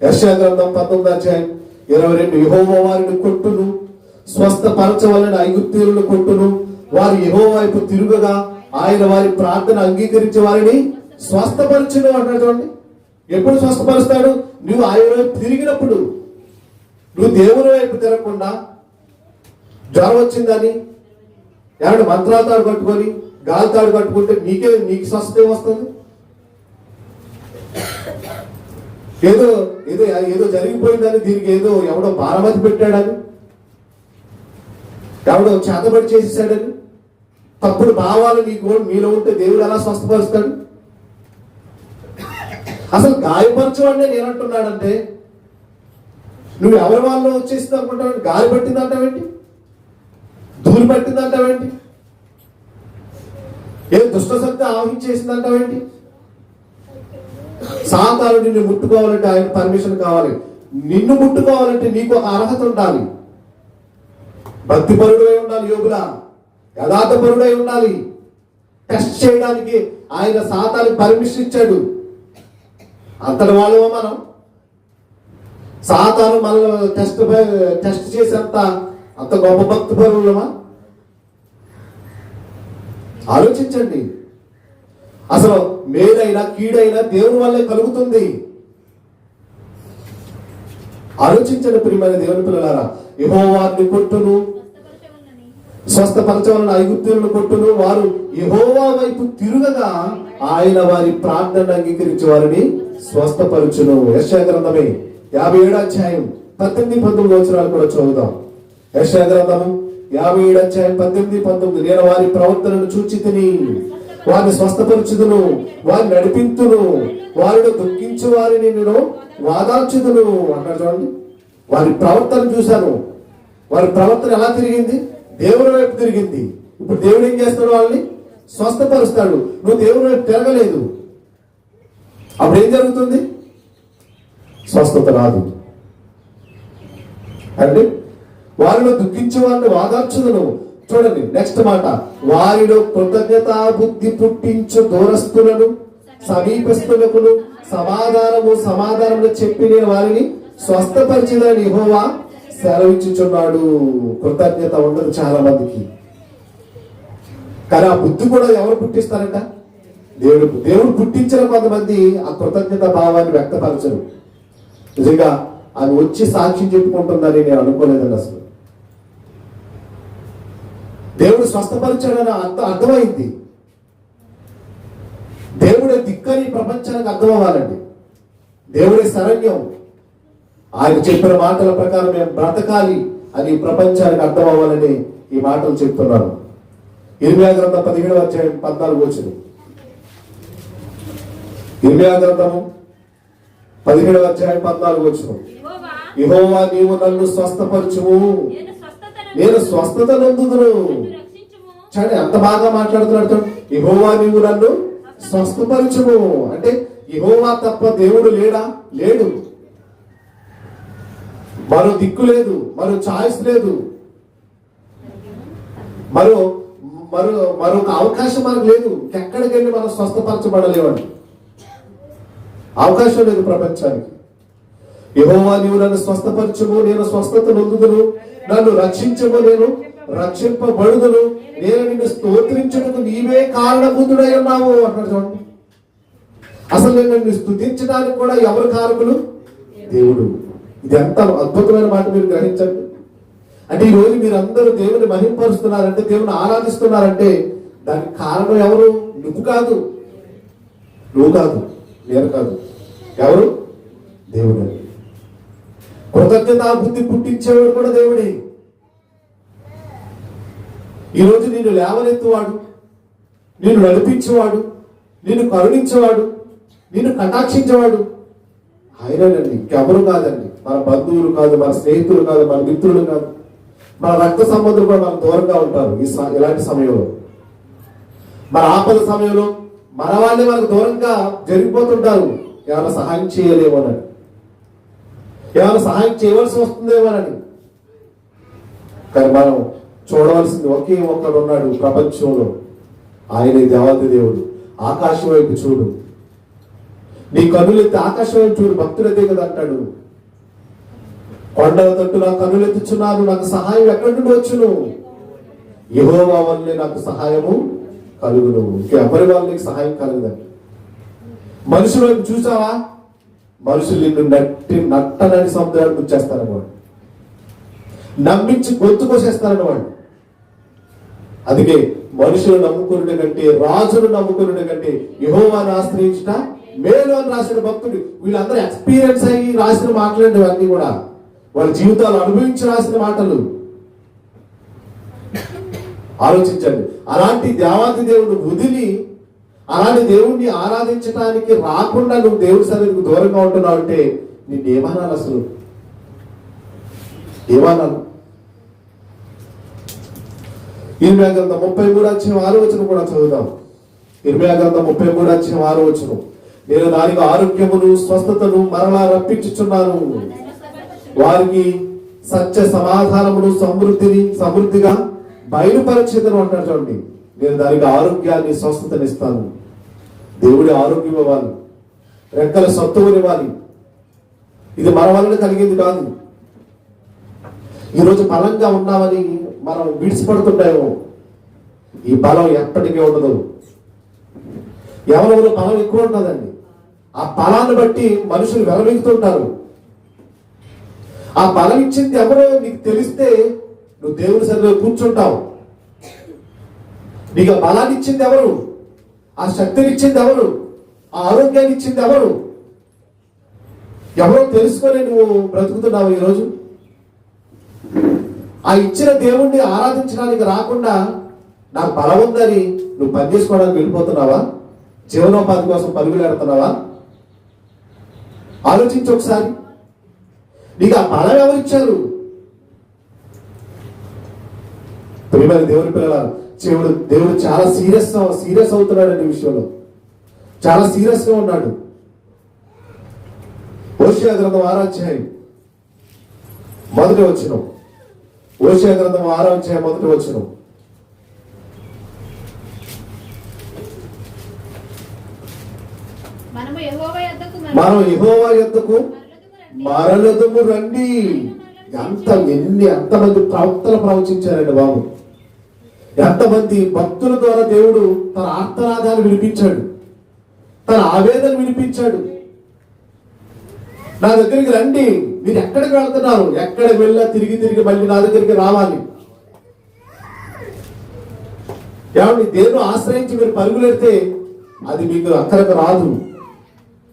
యెషయా గ్రంథం 19వ అధ్యాయం 22. యెహోవా వారిని కొట్టును, స్వస్థపరచవలెను ఐగుప్తీయులను కొట్టును. వారు యెహోవా వైపు తిరుగుగా ఆయన వారి ప్రార్థన అంగీకరించి వారిని స్వస్థపరచును అంటాడు. చూడండి, ఎప్పుడు స్వస్థపరుస్తాడు? నువ్వు ఆయన వైపు తిరిగినప్పుడు. నువ్వు దేవుని వైపు తిరగకుండా జ్వరం వచ్చిందని ఎవరు మంత్రాలు కట్టుకొని గాలితాడు కట్టుకుంటే నీకు స్వస్థత వస్తుంది? ఏదో ఏదో ఏదో జరిగిపోయిందని, దీనికి ఏదో ఎవడో భారమతి పెట్టాడని, ఎవడో చేతబడి చేసేసాడని తప్పుడు భావాలు మీలో ఉంటే దేవుడు ఎలా స్వస్థపరుస్తాడు? అసలు గాయపరచవాడినే నేనంటున్నాడంటే నువ్వు ఎవరి వాళ్ళు వచ్చేసింది అనుకుంటావు? గాలి పట్టింది అంటావేంటి? ధూళి పట్టింది అంటావేంటి? ఏ దుష్ట శక్తి ఆవహించేసింది అంటావేంటి? సాతాను నిన్ను ముట్టుకోవాలంటే ఆయన పర్మిషన్ కావాలి. నిన్ను ముట్టుకోవాలంటే నీకు ఒక అర్హత ఉండాలి. భక్తిపరుడై ఉండాలి, యోగులా యథార్థపరుడై ఉండాలి. టెస్ట్ చేయడానికి ఆయన సాతానికి పర్మిషన్ ఇచ్చాడు. అంతటి వాళ్ళమో మనం? సాతాను మనల్ని టెస్ట్ చేసేంత అంత గొప్ప భక్తి పరులమా? ఆలోచించండి. అసలు మేలైనా కీడైనా దేవుని వల్లే కలుగుతుంది. ఆలోచించండి ప్రియమైన దేవుని పిల్లలారా. యెహోవాని కొట్టును స్వస్థపరచవలన ఐగుప్తీయులను కొట్టును వారు యెహోవా వైపు తిరుగగా ఆయన వారి ప్రార్థన అంగీకరించి వారిని స్వస్థపరచును. యెషయా గ్రంథమే 57వ అధ్యాయం 18-19 వచనాలు కూడా చదువుదాం. యెషయా గ్రంథము 57వ అధ్యాయం 18-19. నేను వారి ప్రవర్తనను చూచితిని, వారిని స్వస్థపరచుదును, వారిని నడిపింతును, వారిని దుఃఖించు వారిని నేను వాదార్చుదును అన్నాడు. చూడండి, వారి ప్రవర్తన చూశాను. వారి ప్రవర్తన ఎలా తిరిగింది? దేవుని వైపు తిరిగింది. ఇప్పుడు దేవుడు ఏం చేస్తాడు? వాళ్ళని స్వస్థపరుస్తాడు. నువ్వు దేవుని వైపు తిరగలేదు, అప్పుడు ఏం జరుగుతుంది? స్వస్థత రాదు అండి. వారిలో దుఃఖించే వారిని వాదార్చుదును. చూడండి నెక్స్ట్ మాట, వారిలో కృతజ్ఞత బుద్ధి పుట్టించు దూరస్తులను సమీపస్తులకు సమాధానము చెప్పి నేను వారిని స్వస్థపరిచిదని యెహోవా సెలవిచ్చుచున్నాడు. కృతజ్ఞత ఉండదు చాలా మందికి, కానీ ఆ బుద్ధి కూడా ఎవరు పుట్టిస్తారంట? దేవుడు పుట్టించిన కొంతమంది ఆ కృతజ్ఞత భావాన్ని వ్యక్తపరచరు. నిజంగా అది వచ్చి సాక్ష్యం చెప్పుకుంటుందని నేను అనుకోలేదండి. అసలు దేవుడు స్వస్థపరిచాడని అర్థమైంది. దేవుడే దిక్కని ప్రపంచానికి అర్థం అవ్వాలండి. దేవుడే శరణ్యం, ఆయన చెప్పిన మాటల ప్రకారం మేము బ్రతకాలి అని ప్రపంచానికి అర్థం అవ్వాలని ఈ మాటలు చెప్తున్నాను. ఇర్మియా గ్రంథం 17వ అధ్యాయం 14 వచనం. ఇర్మియా గ్రంథము 17వ అధ్యాయం 14 వచనం. యెహోవా నీవు నన్ను స్వస్థపరచుము, నేను స్వస్థత నందుదును. చూడండి ఎంత బాగా మాట్లాడుతున్నాడు. యెహోవా నీవు నన్ను స్వస్థపరచుము అంటే యెహోవా తప్ప దేవుడు లేడా? లేడు. మరో దిక్కు లేదు, మరో ఛాయిస్ లేదు, మరొక అవకాశం మనకు లేదు. ఎక్కడికి వెళ్ళి మనం స్వస్థపరచబడలేవండి, అవకాశం లేదు ప్రపంచానికి. యెహోవా నీవు నన్ను స్వస్థపరచుము, నేను స్వస్థత నొందుదును, నన్ను రక్షించము, నేను రక్షింపబడుదును, నేను నిన్ను స్తోత్రించుటకు నీవే కారణభూతుడై ఉన్నావు అంటాడు. చూడండి, అసలు నేను నిన్ను స్తుతించడానికి కూడా ఎవరు కారకులు? దేవుడు. ఇది ఎంత అద్భుతమైన మాట మీరు గ్రహించండి. అంటే ఈ రోజు మీరందరూ దేవుని మహింపరుస్తున్నారంటే, దేవుని ఆరాధిస్తున్నారంటే దానికి కారణం ఎవరు? నువ్వు కాదు, నేను కాదు. ఎవరు? దేవుడే. కృతజ్ఞత బుద్ధి పుట్టించేవాడు కూడా దేవుడే. ఈరోజు నిన్ను లేవనెత్తువాడు, నిన్ను నడిపించేవాడు, నిన్ను కరుణించేవాడు, నిన్ను కటాక్షించేవాడు ఆయనండి, ఇంకెవరు కాదండి. మన బంధువులు కాదు, మన స్నేహితులు కాదు, మన మిత్రులు కాదు, మన రక్త సంబంధులు కూడా మనకు దూరంగా ఉంటారు ఇలాంటి సమయంలో. మన ఆపద సమయంలో మన వాళ్ళే మనకు దూరంగా జరిగిపోతుంటారు. ఏమైనా సహాయం చేయలేమోనని, ఏమైనా సహాయం చేయవలసి వస్తుందేమోనని. కానీ మనం చూడవలసింది ఒకే ఒక్కడు ఉన్నాడు ప్రపంచంలో, ఆయనే దేవాది దేవుడు. ఆకాశం వైపు చూడు, నీ కన్నులెత్తి ఆకాశం వైపు చూడు. భక్తుడైతే కదా అంటాడు, కొండల తట్టు నా కన్నులెత్తుచున్నాను, నాకు సహాయం ఎక్కడి నుండి వచ్చును? యెహోవా వల్లే నాకు సహాయము కలుగును. ఎవరి వల్ల నీకు సహాయం కలుగుదండి. మనుషుల వైపు చూసావా? మనుషులు నిన్ను నట్టనని సముద్రాన్ని ముంచేస్తారని వాడు, నమ్మించి గొంతు కోసేస్తారని వాడు. అందుకే మనుషులు నమ్ముకునే కంటే, రాజును నమ్ముకునే కంటే యెహోవాను ఆశ్రయించుట మేలు అని రాసిన భక్తుడు. వీళ్ళందరూ ఎక్స్పీరియన్స్ అయ్యి రాసిన మాటలండి అన్నీ కూడా, వాళ్ళ జీవితాలు అనుభవించి రాసిన మాటలు. ఆలోచించండి. అలాంటి దేవాది దేవుడు వదిలి అలాంటి దేవుణ్ణి ఆరాధించడానికి రాకుండా నువ్వు దేవుడి సన్నిధికి దూరంగా ఉంటున్నావు అంటే నిన్నేమనాలి? అసలు ఏమనాలి? 23:6 కూడా చదువుదాం. 23:6 నేను దానికి ఆరోగ్యమును స్వస్థతను మరలా రప్పించుచున్నాను, వారికి సత్య సమాధానమును సమృద్ధిగా బయలుపరచేదను అంటారు. చూడండి, నేను దానికి ఆరోగ్యాన్ని స్వస్థతనిస్తాను. దేవుడి ఆరోగ్యం ఇవ్వాలి, రెక్కల సత్తువనివ్వాలి. ఇది మన వలన కలిగింది కాదు. ఈరోజు బలంగా ఉన్నామని మనం విడిచిపడుతుంటామో, ఈ బలం ఎప్పటికీ ఉండదు. ఎవరెవరు బలం ఎక్కువ ఉంటుందండి, ఆ బలాన్ని బట్టి మనుషులు వెలవెగుతుంటారు. ఆ బలం ఇచ్చింది ఎవరో నీకు తెలిస్తే నువ్వు దేవుని సన్నిధిలో కూర్చుంటావు. నీకు ఆ బలాన్ని ఇచ్చింది ఎవరు? ఆ శక్తిని ఇచ్చింది ఎవరు? ఆ ఆరోగ్యాన్ని ఇచ్చింది ఎవరు? ఎవరో తెలుసుకొని నువ్వు బ్రతుకుతున్నావు. ఈరోజు ఆ ఇచ్చిన దేవుణ్ణి ఆరాధించడానికి రాకుండా నాకు బలం ఉందని నువ్వు పని చేసుకోవడానికి వెళ్ళిపోతున్నావా? జీవనోపాధి కోసం పరుగులేడుతున్నావా? ఆలోచించు ఒకసారి. నీకు ఆ బలం ఎవరు ఇచ్చారు? ప్రియమైన దేవుని పిల్లలు, దేవుడు చాలా సీరియస్ అవుతున్నాడు అనే విషయంలో. చాలా సీరియస్ గా ఉన్నాడు. హోషేయ గ్రంథం 6వ అధ్యాయం 1వ వచనం. హోషేయ గ్రంథం 6వ అధ్యాయం 1వ వచనం. మనం యెహోవా యొద్దకు మరలదుము రండి. ఎంతమంది ప్రవక్తలు ప్రవచించారండి బాబు. ఎంతమంది భక్తుల ద్వారా దేవుడు తన ఆర్తనాదాలు వినిపించాడు, తన ఆవేదన వినిపించాడు. నా దగ్గరికి రండి. మీరు ఎక్కడికి వెళ్తున్నారు? ఎక్కడికి వెళ్ళా తిరిగి మళ్ళీ నా దగ్గరికి రావాలి. ఏమండి, దేవుని ఆశ్రయించి మీరు పరుగులెడితే అది మీకు అక్కడికి రాదు.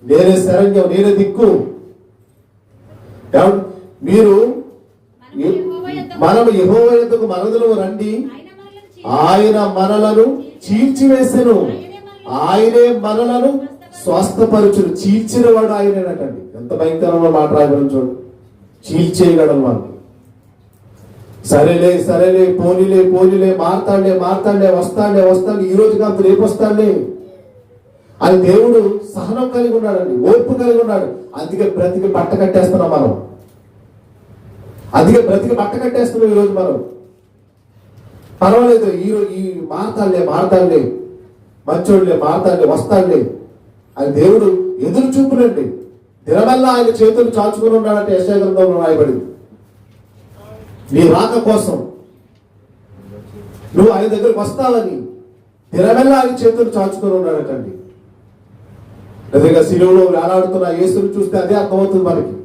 నేనే శరణ్యం, నేనే దిక్కు. మీరు మనం యెహోవా యొద్దకు మరదలు రండి, ఆయన మనలను చీల్చివేసెను, ఆయనే మనలను స్వస్థపరచును. చీల్చిన వాడు ఆయనేనటండి. ఎంత భయంకరమైన మాట రాయబడి చూడండి. చీల్చేయగలం వాళ్ళు. సరేలే పోనీలే మారతాడులే వస్తాడులే ఈ రోజు కాదు రేపు వస్తాడులే అని దేవుడు సహనం కలిగి ఉన్నాడండి, ఓర్పు కలిగి ఉన్నాడు. అందుకే బ్రతికి బట్ట కట్టేస్తున్నాం మనం. ఈరోజు మనం. పర్వాలేదు, ఈ మారతాడులే మంచోడులే వస్తాడులే అని దేవుడు ఎదురు చూపునండి. దినమల్లా ఆయన చేతులు చాచుకుని ఉన్నాడంటే యెషయా గ్రంథంలో రాయబడింది. నీ రాక కోసం నువ్వు ఆయన దగ్గరకు వస్తావని దినమల్లా ఆయన చేతులు చాచుకుని ఉన్నాడటండి. నిజంగా శిలువలో వేలాడుతున్న యేసును చూస్తే అదే అర్థమవుతుంది మనకి.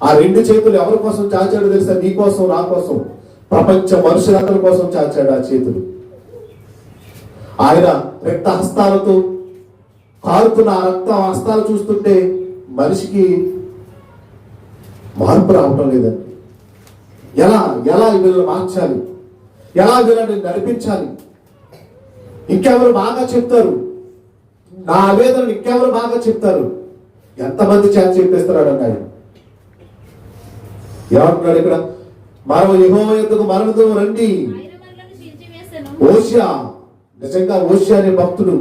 ఆ 2 చేతులు ఎవరి కోసం చాచాడో తెలుసా? నీ కోసం, నా కోసం, ప్రపంచ మనుషులందరి కోసం చాచాడు ఆ చేతులు. ఆయన రక్త హస్తాలతో కారుతున్న ఆ రక్త హస్తాలు చూస్తుంటే మనిషికి మార్పు రావటం లేదండి. ఎలా వీళ్ళని మార్చాలి, ఎలా వీళ్ళని నడిపించాలి? ఇంకెవరు బాగా చెప్తారు? నా ఆవేదనను ఇంకెవరు బాగా చెప్తారు? ఎంతమంది చేత చెప్పేస్తున్నాడు అన్నాడు. ఏమంటున్నాడు ఇక్కడ? మనం యెహోవా యొద్దకు మరలదుము రండి. హోషేయ, నిజంగా హోషేయ అనే భక్తుడు,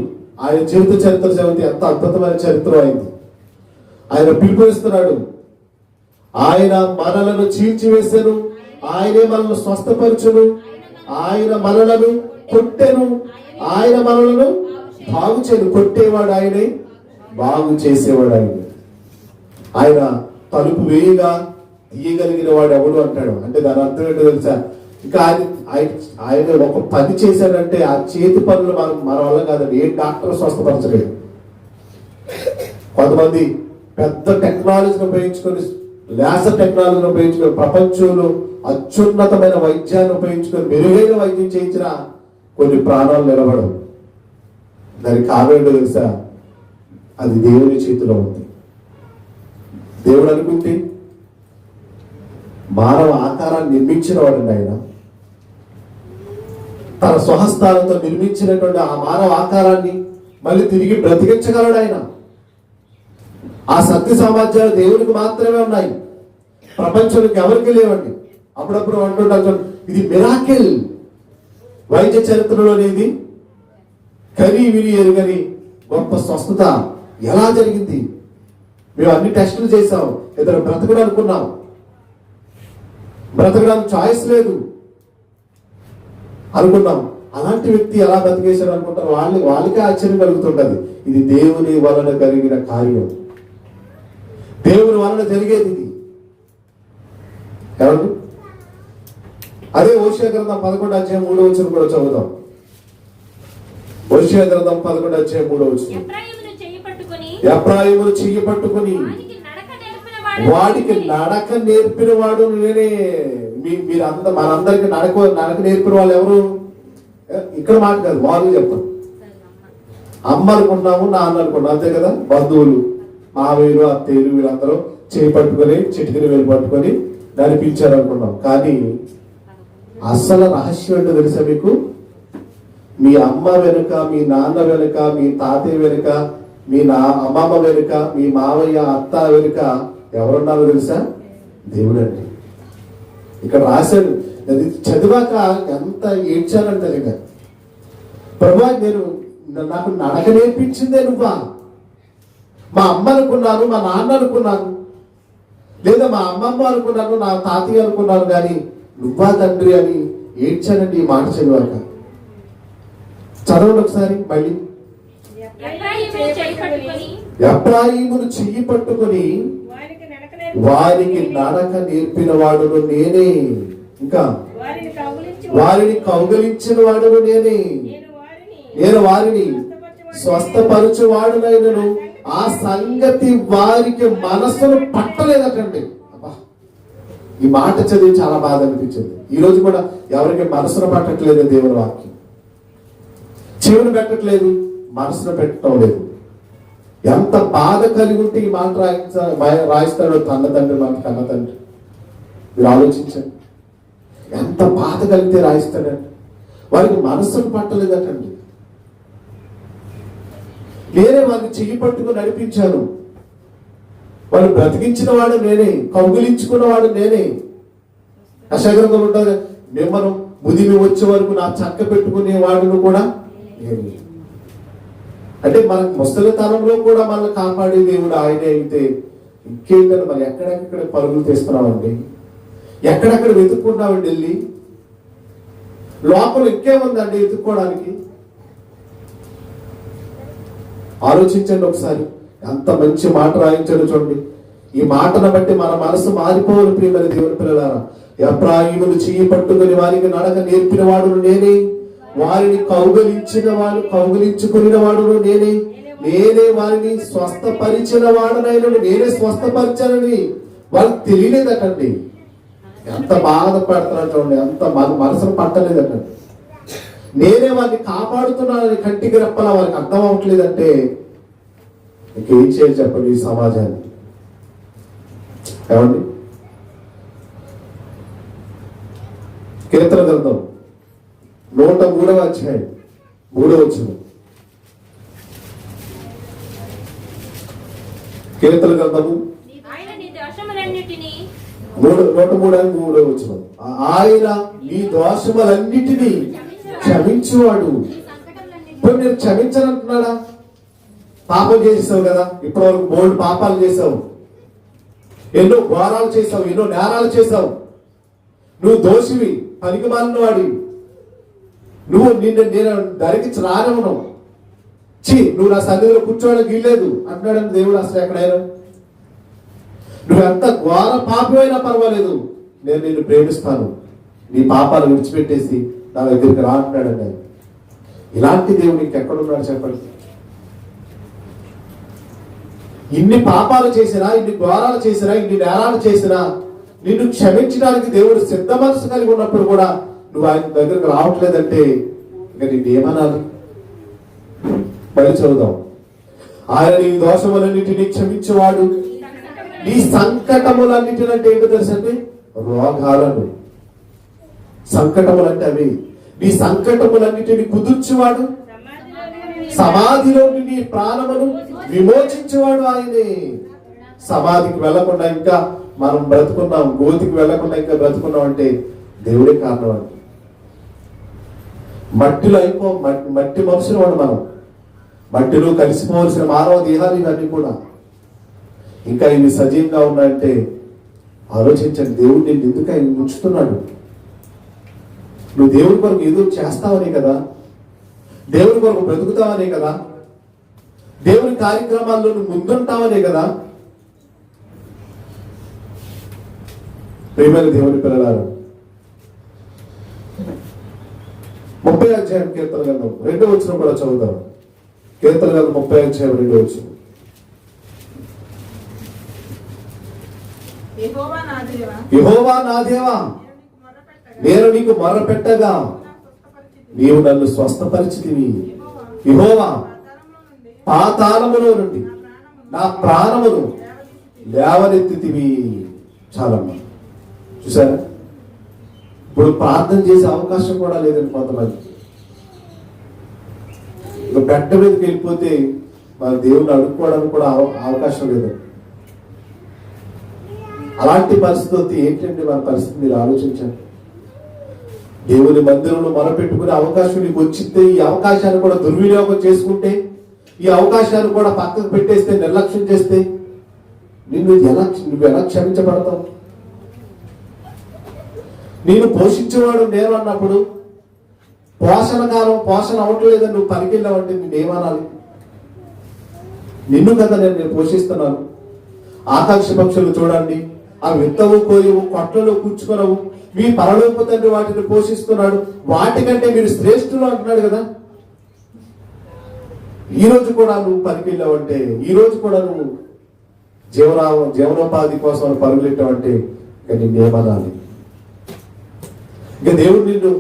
ఆయన జీవిత చరిత్ర చదివితే ఎంత అద్భుతమైన చరిత్ర అయింది. ఆయన పిలుపునిస్తున్నాడు. ఆయన మనలను చీల్చివేసెను, ఆయనే మనల్ని స్వస్థపరచును, ఆయన మనలను కొట్టెను, ఆయన మనలను బాగు చేయను. కొట్టేవాడు ఆయనే, బాగు చేసేవాడు ఆయనే. ఆయన తలుపు వేయగా తీయగలిగిన వాడు ఎవడు అంటాడు. అంటే దాని అర్థం ఏంటో తెలుసా? ఇంకా ఆయన ఒక పని చేశాడంటే ఆ చేతి పనులు మన వల్ల కాదండి. ఏ డాక్టర్ స్వస్థపరచలేదు. కొంతమంది పెద్ద టెక్నాలజీని ఉపయోగించుకొని, లేజర్ టెక్నాలజీని ఉపయోగించుకొని, ప్రపంచంలో అత్యున్నతమైన వైద్యాన్ని ఉపయోగించుకొని మెరుగైన వైద్యం చేయించిన కొన్ని ప్రాణాలు నిలబడవు. దానికి కారణం ఏంటో తెలుసా? అది దేవుని చేతిలో ఉంది. దేవుడు అనుకుంటే మానవ ఆకారాన్ని నిర్మించిన వాడండి ఆయన. తన స్వహస్తాలతో నిర్మించినటువంటి ఆ మానవ ఆకారాన్ని మళ్ళీ తిరిగి బ్రతికించగలడు ఆయన. ఆ శక్తి సామర్థ్యాలు దేవునికి మాత్రమే ఉన్నాయి, ప్రపంచానికి ఎవరికి లేవండి. అప్పుడప్పుడు అంటుంటారు, ఇది మిరాకిల్, వైద్య చరిత్రలోనేది కని విని ఎరుగని గొప్ప స్వస్థత ఎలా జరిగింది. మేము అన్ని టెస్టులు చేసాం, ఇద్దరు బ్రతకడం అనుకున్నాం, బ్రతకడానికి చాయిస్ లేదు అనుకున్నాం. అలాంటి వ్యక్తి ఎలా బ్రతికేశాడు అనుకుంటారు. వాళ్ళకే ఆశ్చర్యం కలుగుతుంటది. ఇది దేవుని వలన కలిగిన కార్యం, దేవుని వలన జరిగేది ఇది. ఏమండి? అదే హోషేయ గ్రంథం 11:3 కూడా చదువుదాం. హోషేయ గ్రంథం 11:3. ఎఫ్రాయిమును చెయ్యి పట్టుకొని వాడికి నడక నేర్పిన వాడు నేనే. మనందరికి నడక నేర్పిన వాళ్ళు ఎవరు? ఇక్కడ మాట కాదు, వాళ్ళు చెప్పండి. అమ్మ అనుకున్నాము, నాన్న అనుకున్నాము, అంతే కదా. బంధువులు, మావయ్యలు, అత్తయ్యలు వీళ్ళందరూ చేయి పట్టుకొని చిటికిన వేలు పట్టుకొని నడిపించారు అనుకున్నాం. కానీ అసలు రహస్యం ఏంటో తెలుసా మీకు? మీ అమ్మ వెనుక, మీ నాన్న వెనుక, మీ తాతయ్య వెనుక, మీ అమ్మమ్మ వెనుక, మీ మావయ్య అత్త వెనుక ఎవరున్నారో తెలుసా? దేవుడండి. ఇక్కడ రాశాడు. అది చదివాక ఎంత ఏడ్చానంటే, నిజంగా ప్రభా, నాకు నడక నేర్పించిందే నువ్వా? మా అమ్మ అనుకున్నాను, మా నాన్న అనుకున్నాను, లేదా మా అమ్మమ్మ అనుకున్నాను, నా తాతయ్య అనుకున్నాను, కానీ నువ్వా తండ్రి అని ఏడ్చానండి ఈ మాట చదివాక. చదవండి ఒకసారి మళ్ళీ. ఎఫ్రాయిమును చెయ్యి పట్టుకొని వారికి నడక నేర్పిన వాడును నేనే. ఇంకా వారిని కౌగలించిన వాడును నేనే. నేను వారిని స్వస్థపరచు వాడునైనను ఆ సంగతి వారికి మనసును పట్టలేదటండి. ఈ మాట చదివి చాలా బాధ అనిపించింది. ఈ రోజు కూడా ఎవరికి మనసును పట్టట్లేదు దేవుని వాక్యం. చెవును పెట్టట్లేదు, మనసును పెట్టడం లేదు. ఎంత బాధ కలిగి ఉంటే ఈ మాట రాయిస్తాడో తన తండ్రి, మాట కన్న తండ్రి. మీరు ఆలోచించండి, ఎంత బాధ కలిగితే రాయిస్తాడండి. వారికి మనసును పట్టలేదటండి. నేనే వారిని చెయ్యి పట్టుకుని నడిపించాను. వాళ్ళు బ్రతికించిన వాడు నేనే, కౌగిలించుకున్న వాడు నేనే. అశగ్రంథం ఉంటుంది, మిమ్మల్ని ముదిమి వచ్చే వరకు నా చక్క పెట్టుకునే వాడును కూడా నేనే. అంటే మనకు ముసలితనంలో కూడా మనల్ని కాపాడే దేవుడు ఆయనే అయితే ఇంకేంటని మరి ఎక్కడెక్కడ పరుగులు తీస్తున్నామండి, ఎక్కడెక్కడ వెతుక్కుంటామండి వెళ్ళి. లోపల ఇంకేముందండి వెతుక్కోవడానికి? ఆలోచించండి ఒకసారి. ఎంత మంచి మాట రాయించాడు చూడండి. ఈ మాటను బట్టి మన మనసు మారిపోవాలి ప్రియమైన దేవుని పిల్లలారా. ఎఫ్రాయిమును చెయ్యి పట్టుకుని వారికి నడక నేర్పిన వాడును నేనే, వారిని కౌగలించుకుని వాడును నేనే, నేనే వారిని స్వస్థపరిచిన వాడునైనను నేనే స్వస్థపరిచానని వాళ్ళకి తెలియలేదటండి. ఎంత బాధపడుతున్నారు చూడండి, ఎంత మనసును పట్టలేదటండి. నేనే వారిని కాపాడుతున్నానని కంటికి రెప్పలా వారికి అర్థం అవ్వట్లేదంటే ఇంకేం చేయాలి చెప్పండి ఈ సమాజాన్ని? ఏమండి? కీర్తన గ్రంథం 103 3 కీర్తన గ్రంథము 103 ఆయన నీ దోషములన్నిటినీ క్షమించువాడు. ఇప్పుడు నేను క్షమించనంటున్నాడా? పాపం చేసావు కదా, ఇప్పటివరకు బోల్డ్ పాపాలు చేసావు, ఎన్నో ఘోరాలు చేసావు, ఎన్నో నేరాలు చేసావు, నువ్వు దోషివి, పనికి మాలిన వాడివి, నేను ధరించి రానివ్వను, నువ్వు నా సన్నిధిలో కూర్చోవడానికి వీల్లేదు అంటున్నాడని దేవుడు. అసలు ఎక్కడైనా నువ్వు ఎంత ఘోర పాపమైనా పర్వాలేదు, నేను నిన్ను ప్రేమిస్తాను, నీ పాపాలు విడిచిపెట్టేసి నా దగ్గరికి రా అంటున్నాడండి. ఇలాంటి దేవుడు ఇంకెక్కడున్నాడు చెప్పండి? ఇన్ని పాపాలు చేసినా, ఇన్ని ఘోరాలు చేసినా, ఇన్ని నేరాలు చేసినా నిన్ను క్షమించడానికి దేవుడు సిద్ధ మనసు కలిగి ఉన్నప్పుడు కూడా నువ్వు ఆయన దగ్గరకు రావట్లేదంటే ఇక నిన్నేమనాలి? మళ్ళీ చదువుదాం. ఆయన నీ దోషములన్నిటినీ క్షమించేవాడు, నీ సంకటములన్నిటిని అంటే ఏంటో తెలుసండి? రోగాలను. సంకటములంటే అవి. నీ సంకటములన్నిటిని కుదుర్చేవాడు, సమాధిలో నీ ప్రాణమును విమోచించేవాడు ఆయనే. సమాధికి వెళ్లకుండా ఇంకా మనం బ్రతుకున్నాం, గోతికి వెళ్లకుండా ఇంకా బ్రతుకున్నాం అంటే దేవుడే కారణం అండి. మట్టిలో మట్టి మనుషులు వాడు మనం. మట్టిలో కలిసిపోవలసిన మానవ దేహాలు ఇవన్నీ కూడా ఇంకా ఇవి సజీవంగా ఉన్నాయంటే ఆలోచించండి. దేవుడు నిన్ను ఎందుకు ఆయన ఉంచుతున్నాడు? నువ్వు దేవుడి కొరకు ఏదో చేస్తావనే కదా, దేవుడి కొరకు బ్రతుకుతావనే కదా, దేవుని కార్యక్రమాల్లో నువ్వు ముందుంటావనే కదా. ప్రియమైన దేవుని పిల్లలారా, 30వ అధ్యాయం కీర్తన గ్రంథం 2వ వచనం కూడా చదువుతాం. కీర్తన గ్రంథం 30వ అధ్యాయం 2వ వచనం. యెహోవా నా దేవా, నేను నీకు మొర్రపెట్టగా నీవు నన్ను స్వస్థపరిచితివి. యెహోవా, పాతాళములో నుండి నా ప్రాణమును లేవనెత్తితివి. చాలమ్మా, చూసారా? ఇప్పుడు ప్రార్థన చేసే అవకాశం కూడా లేదండి కొంతమంది. బెడ్డ మీదకి వెళ్ళిపోతే మన దేవుని అడుక్కోవడానికి కూడా అవకాశం లేదు. అలాంటి పరిస్థితి ఏంటంటే మన పరిస్థితి మీరు ఆలోచించండి. దేవుని మందిరంలో మొరపెట్టుకునే అవకాశం నీకు వచ్చితే ఈ అవకాశాన్ని కూడా దుర్వినియోగం చేసుకుంటే, ఈ అవకాశాన్ని కూడా పక్కకు పెట్టేస్తే, నిర్లక్ష్యం చేస్తే నువ్వు ఎలా క్షమించబడతావు? నేను పోషించేవాడు నేను అన్నప్పుడు పోషణ అవ్వట్లేదని నువ్వు పనికెళ్ళావంటే నేనేమనాలి? నిన్ను కదా నేను పోషిస్తున్నాను. ఆకాశ పక్షులు చూడండి, అవి విత్తవు, కోయవు, కొట్లలో కూర్చుకొనవు, మీ పరలోక తండ్రి వాటిని పోషిస్తున్నాడు, వాటికంటే మీరు శ్రేష్ఠులు అంటున్నాడు కదా. ఈ రోజు కూడా నువ్వు పనికెళ్ళావంటే, ఈ రోజు కూడా నువ్వు జీవనోపాధి కోసం పరుగులెట్టావంటే ఇక నిన్నేమనాలి? ఇక దేవుడు నిన్ను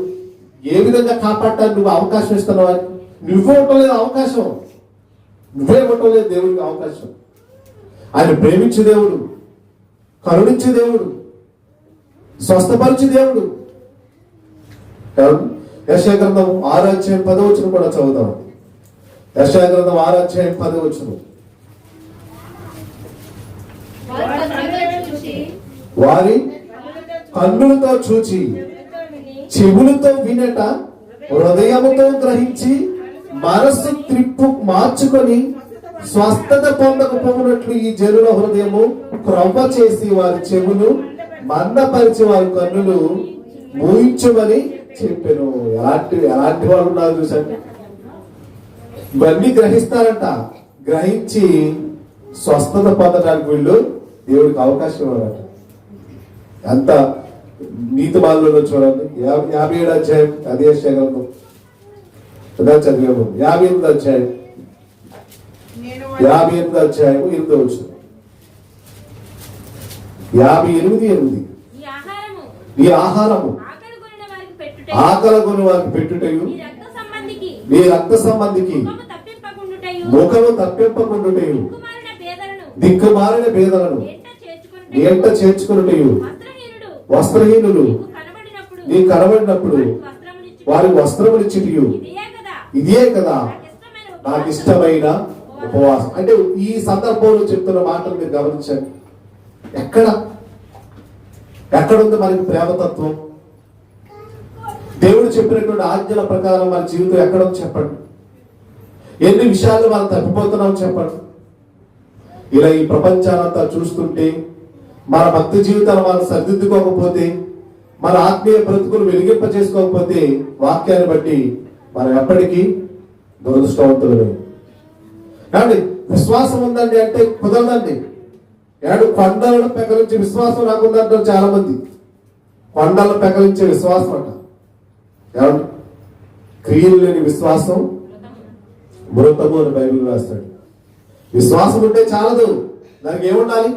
ఏ విధంగా కాపాడటానికి నువ్వు అవకాశం ఇస్తున్నావు? నువ్వే ఇవ్వలేదు అవకాశం, నువ్వే ఇవ్వలేదు దేవుడికి అవకాశం. ఆయన ప్రేమించే దేవుడు, కరుణించే దేవుడు, స్వస్థపరిచే దేవుడు. యెషయా గ్రంథం 6వ అధ్యాయం 10వ వచనం కూడా చదువుతాం. యెషయా గ్రంథం 6వ అధ్యాయం 10వ వచనం. వారి కన్నులతో చూచి, చెవులతో వినట, హృదయముతో గ్రహించి, మనస్సు మార్చుకొని స్వస్థత పొందకపోయినట్లు ఈ జనుల హృదయము క్రొవ్వ చేసి వారి చెవులు మందపరిచి వారి కన్నులు మూయించమని చెప్పాను. ఎలాంటి వాళ్ళు ఉన్నారు చూసండి. ఇవన్నీ గ్రహిస్తారంట. గ్రహించి స్వస్థత పొందడానికి వీళ్ళు దేవుడికి అవకాశం ఇవ్వరట. ఎంత నీతి బాలలో చూడండి. 57వ అధ్యాయం అదే గ్రంథం చదివాము. 58వ అధ్యాయం 58వ అధ్యాయం 8వ వచనం. 58:8. నీ ఆహారము ఆకలిగొని వారికి పెట్టుటయు, నీ రక్త సంబంధికి ముఖము తప్పింపకుండుటయు, దిక్కుమాలిన పేదలను ఎంట చేర్చుకున్నటయు, వస్త్రహీనులు నీకు కనబడినప్పుడు వారికి వస్త్రములిచ్చిటియు, ఇదే కదా నాకు ఇష్టమైన ఉపవాసం. అంటే ఈ సందర్భంలో చెప్తున్న మాటలు మీరు గమనించండి. ఎక్కడుంది మనకి ప్రేమతత్వం? దేవుడు చెప్పినటువంటి ఆజ్ఞల ప్రకారం మన జీవితం ఎక్కడో చెప్పండి. ఎన్ని విషయాలు మనం తప్పిపోతున్నాం చెప్పండి. ఇలా ఈ ప్రపంచానంతా చూస్తుంటే, మన భక్తి జీవితాలు మనం సరిదిద్దుకోకపోతే, మన ఆత్మీయ బ్రతుకులు వెలిగింప చేసుకోకపోతే, వాక్యాన్ని బట్టి మనం ఎప్పటికీ దురదృష్టవంతులమే. కాబట్టి విశ్వాసం ఉందండి అంటే కుదరదండి. కొండలను పెకలించే విశ్వాసం నాకుందంటారు చాలా మంది. కొండలను పెకలించే విశ్వాసం అంట. ఏమండి? క్రియలు లేని విశ్వాసం మృతము అని బైబిల్ రాస్తాడు. విశ్వాసం ఉంటే చాలదు, దానికి ఏముండాలి?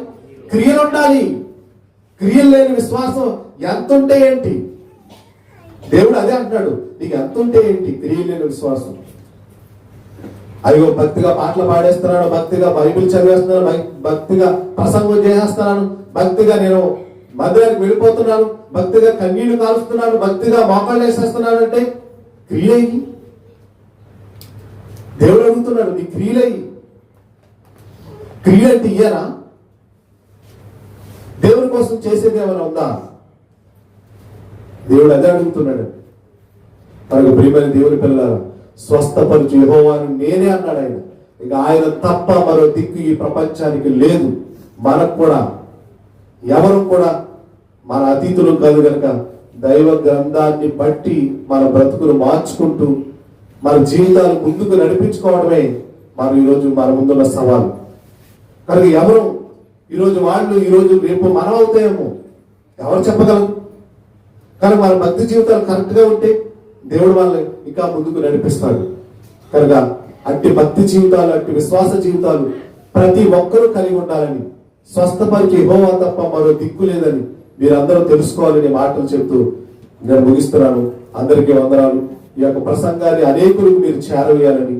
క్రియలు ఉండాలి. క్రియలు లేని విశ్వాసం ఎంత ఉంటే ఏంటి? దేవుడు అదే అంటున్నాడు, నీకు ఎంత ఉంటే ఏంటి క్రియలు లేని విశ్వాసం? అయ్యో భక్తిగా పాటలు పాడేస్తున్నాను, భక్తిగా బైబిల్ చదివేస్తున్నాను, భక్తిగా ప్రసంగం చేసేస్తున్నాను, భక్తిగా నేను మందిరానికి వెళ్ళిపోతున్నాను, భక్తిగా కన్నీళ్లు కాలుస్తున్నాను, భక్తిగా మోకాళ్ళు వేసేస్తున్నాను అంటే క్రియలయ్యి. దేవుడు అడుగుతున్నాడు, నీ క్రియలయ్యి. క్రియ అంటే ఇయ్యరా? దేవుని కోసం చేసేది ఏమైనా ఉందా? దేవుడు అదే అడుగుతున్నాడు. తనకు ప్రియమైన దేవుని పిల్లలారా, స్వస్థపరిచి యెహోవాను నేనే అన్నాడు ఆయన. ఇక ఆయన తప్ప మరో దిక్కు ఈ ప్రపంచానికి లేదు. మనకు కూడా ఎవరు కూడా మన అతీతులు కాదు కనుక దైవ గ్రంథాన్ని బట్టి మన బ్రతుకులు మార్చుకుంటూ మన జీవితాలు ముందుకు నడిపించుకోవడమే ఈరోజు మన ముందున్న సవాలు. కనుక ఎవరు ఈరోజు వాళ్ళు, ఈరోజు రేపు మనం అవుతాయేమో ఎవరు చెప్పగలరు? కానీ మన భక్తి జీవితాలు కరెక్ట్గా ఉంటే దేవుడు వాళ్ళని ఇంకా ముందుకు నడిపిస్తాడు. కనుక అట్టి భక్తి జీవితాలు, అట్టి విశ్వాస జీవితాలు ప్రతి ఒక్కరూ కలిగి ఉండాలని, స్వస్థపరిచి యెహోవా తప్ప మరో దిక్కు లేదని మీరందరూ తెలుసుకోవాలని మాటలు చెప్తూ నేను ముగిస్తున్నాను. అందరికీ వందనాలు. ఈ యొక్క ప్రసంగాన్ని అనేకులకు మీరు చేరవేయాలని,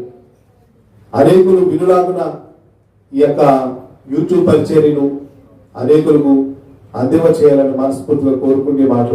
అనేకులు వినులాగున ఈ యొక్క యూట్యూబ్ పరిచర్యను అనేకులకు అందివ చేయాలని మనస్ఫూర్తిగా కోరుకునే మాటలు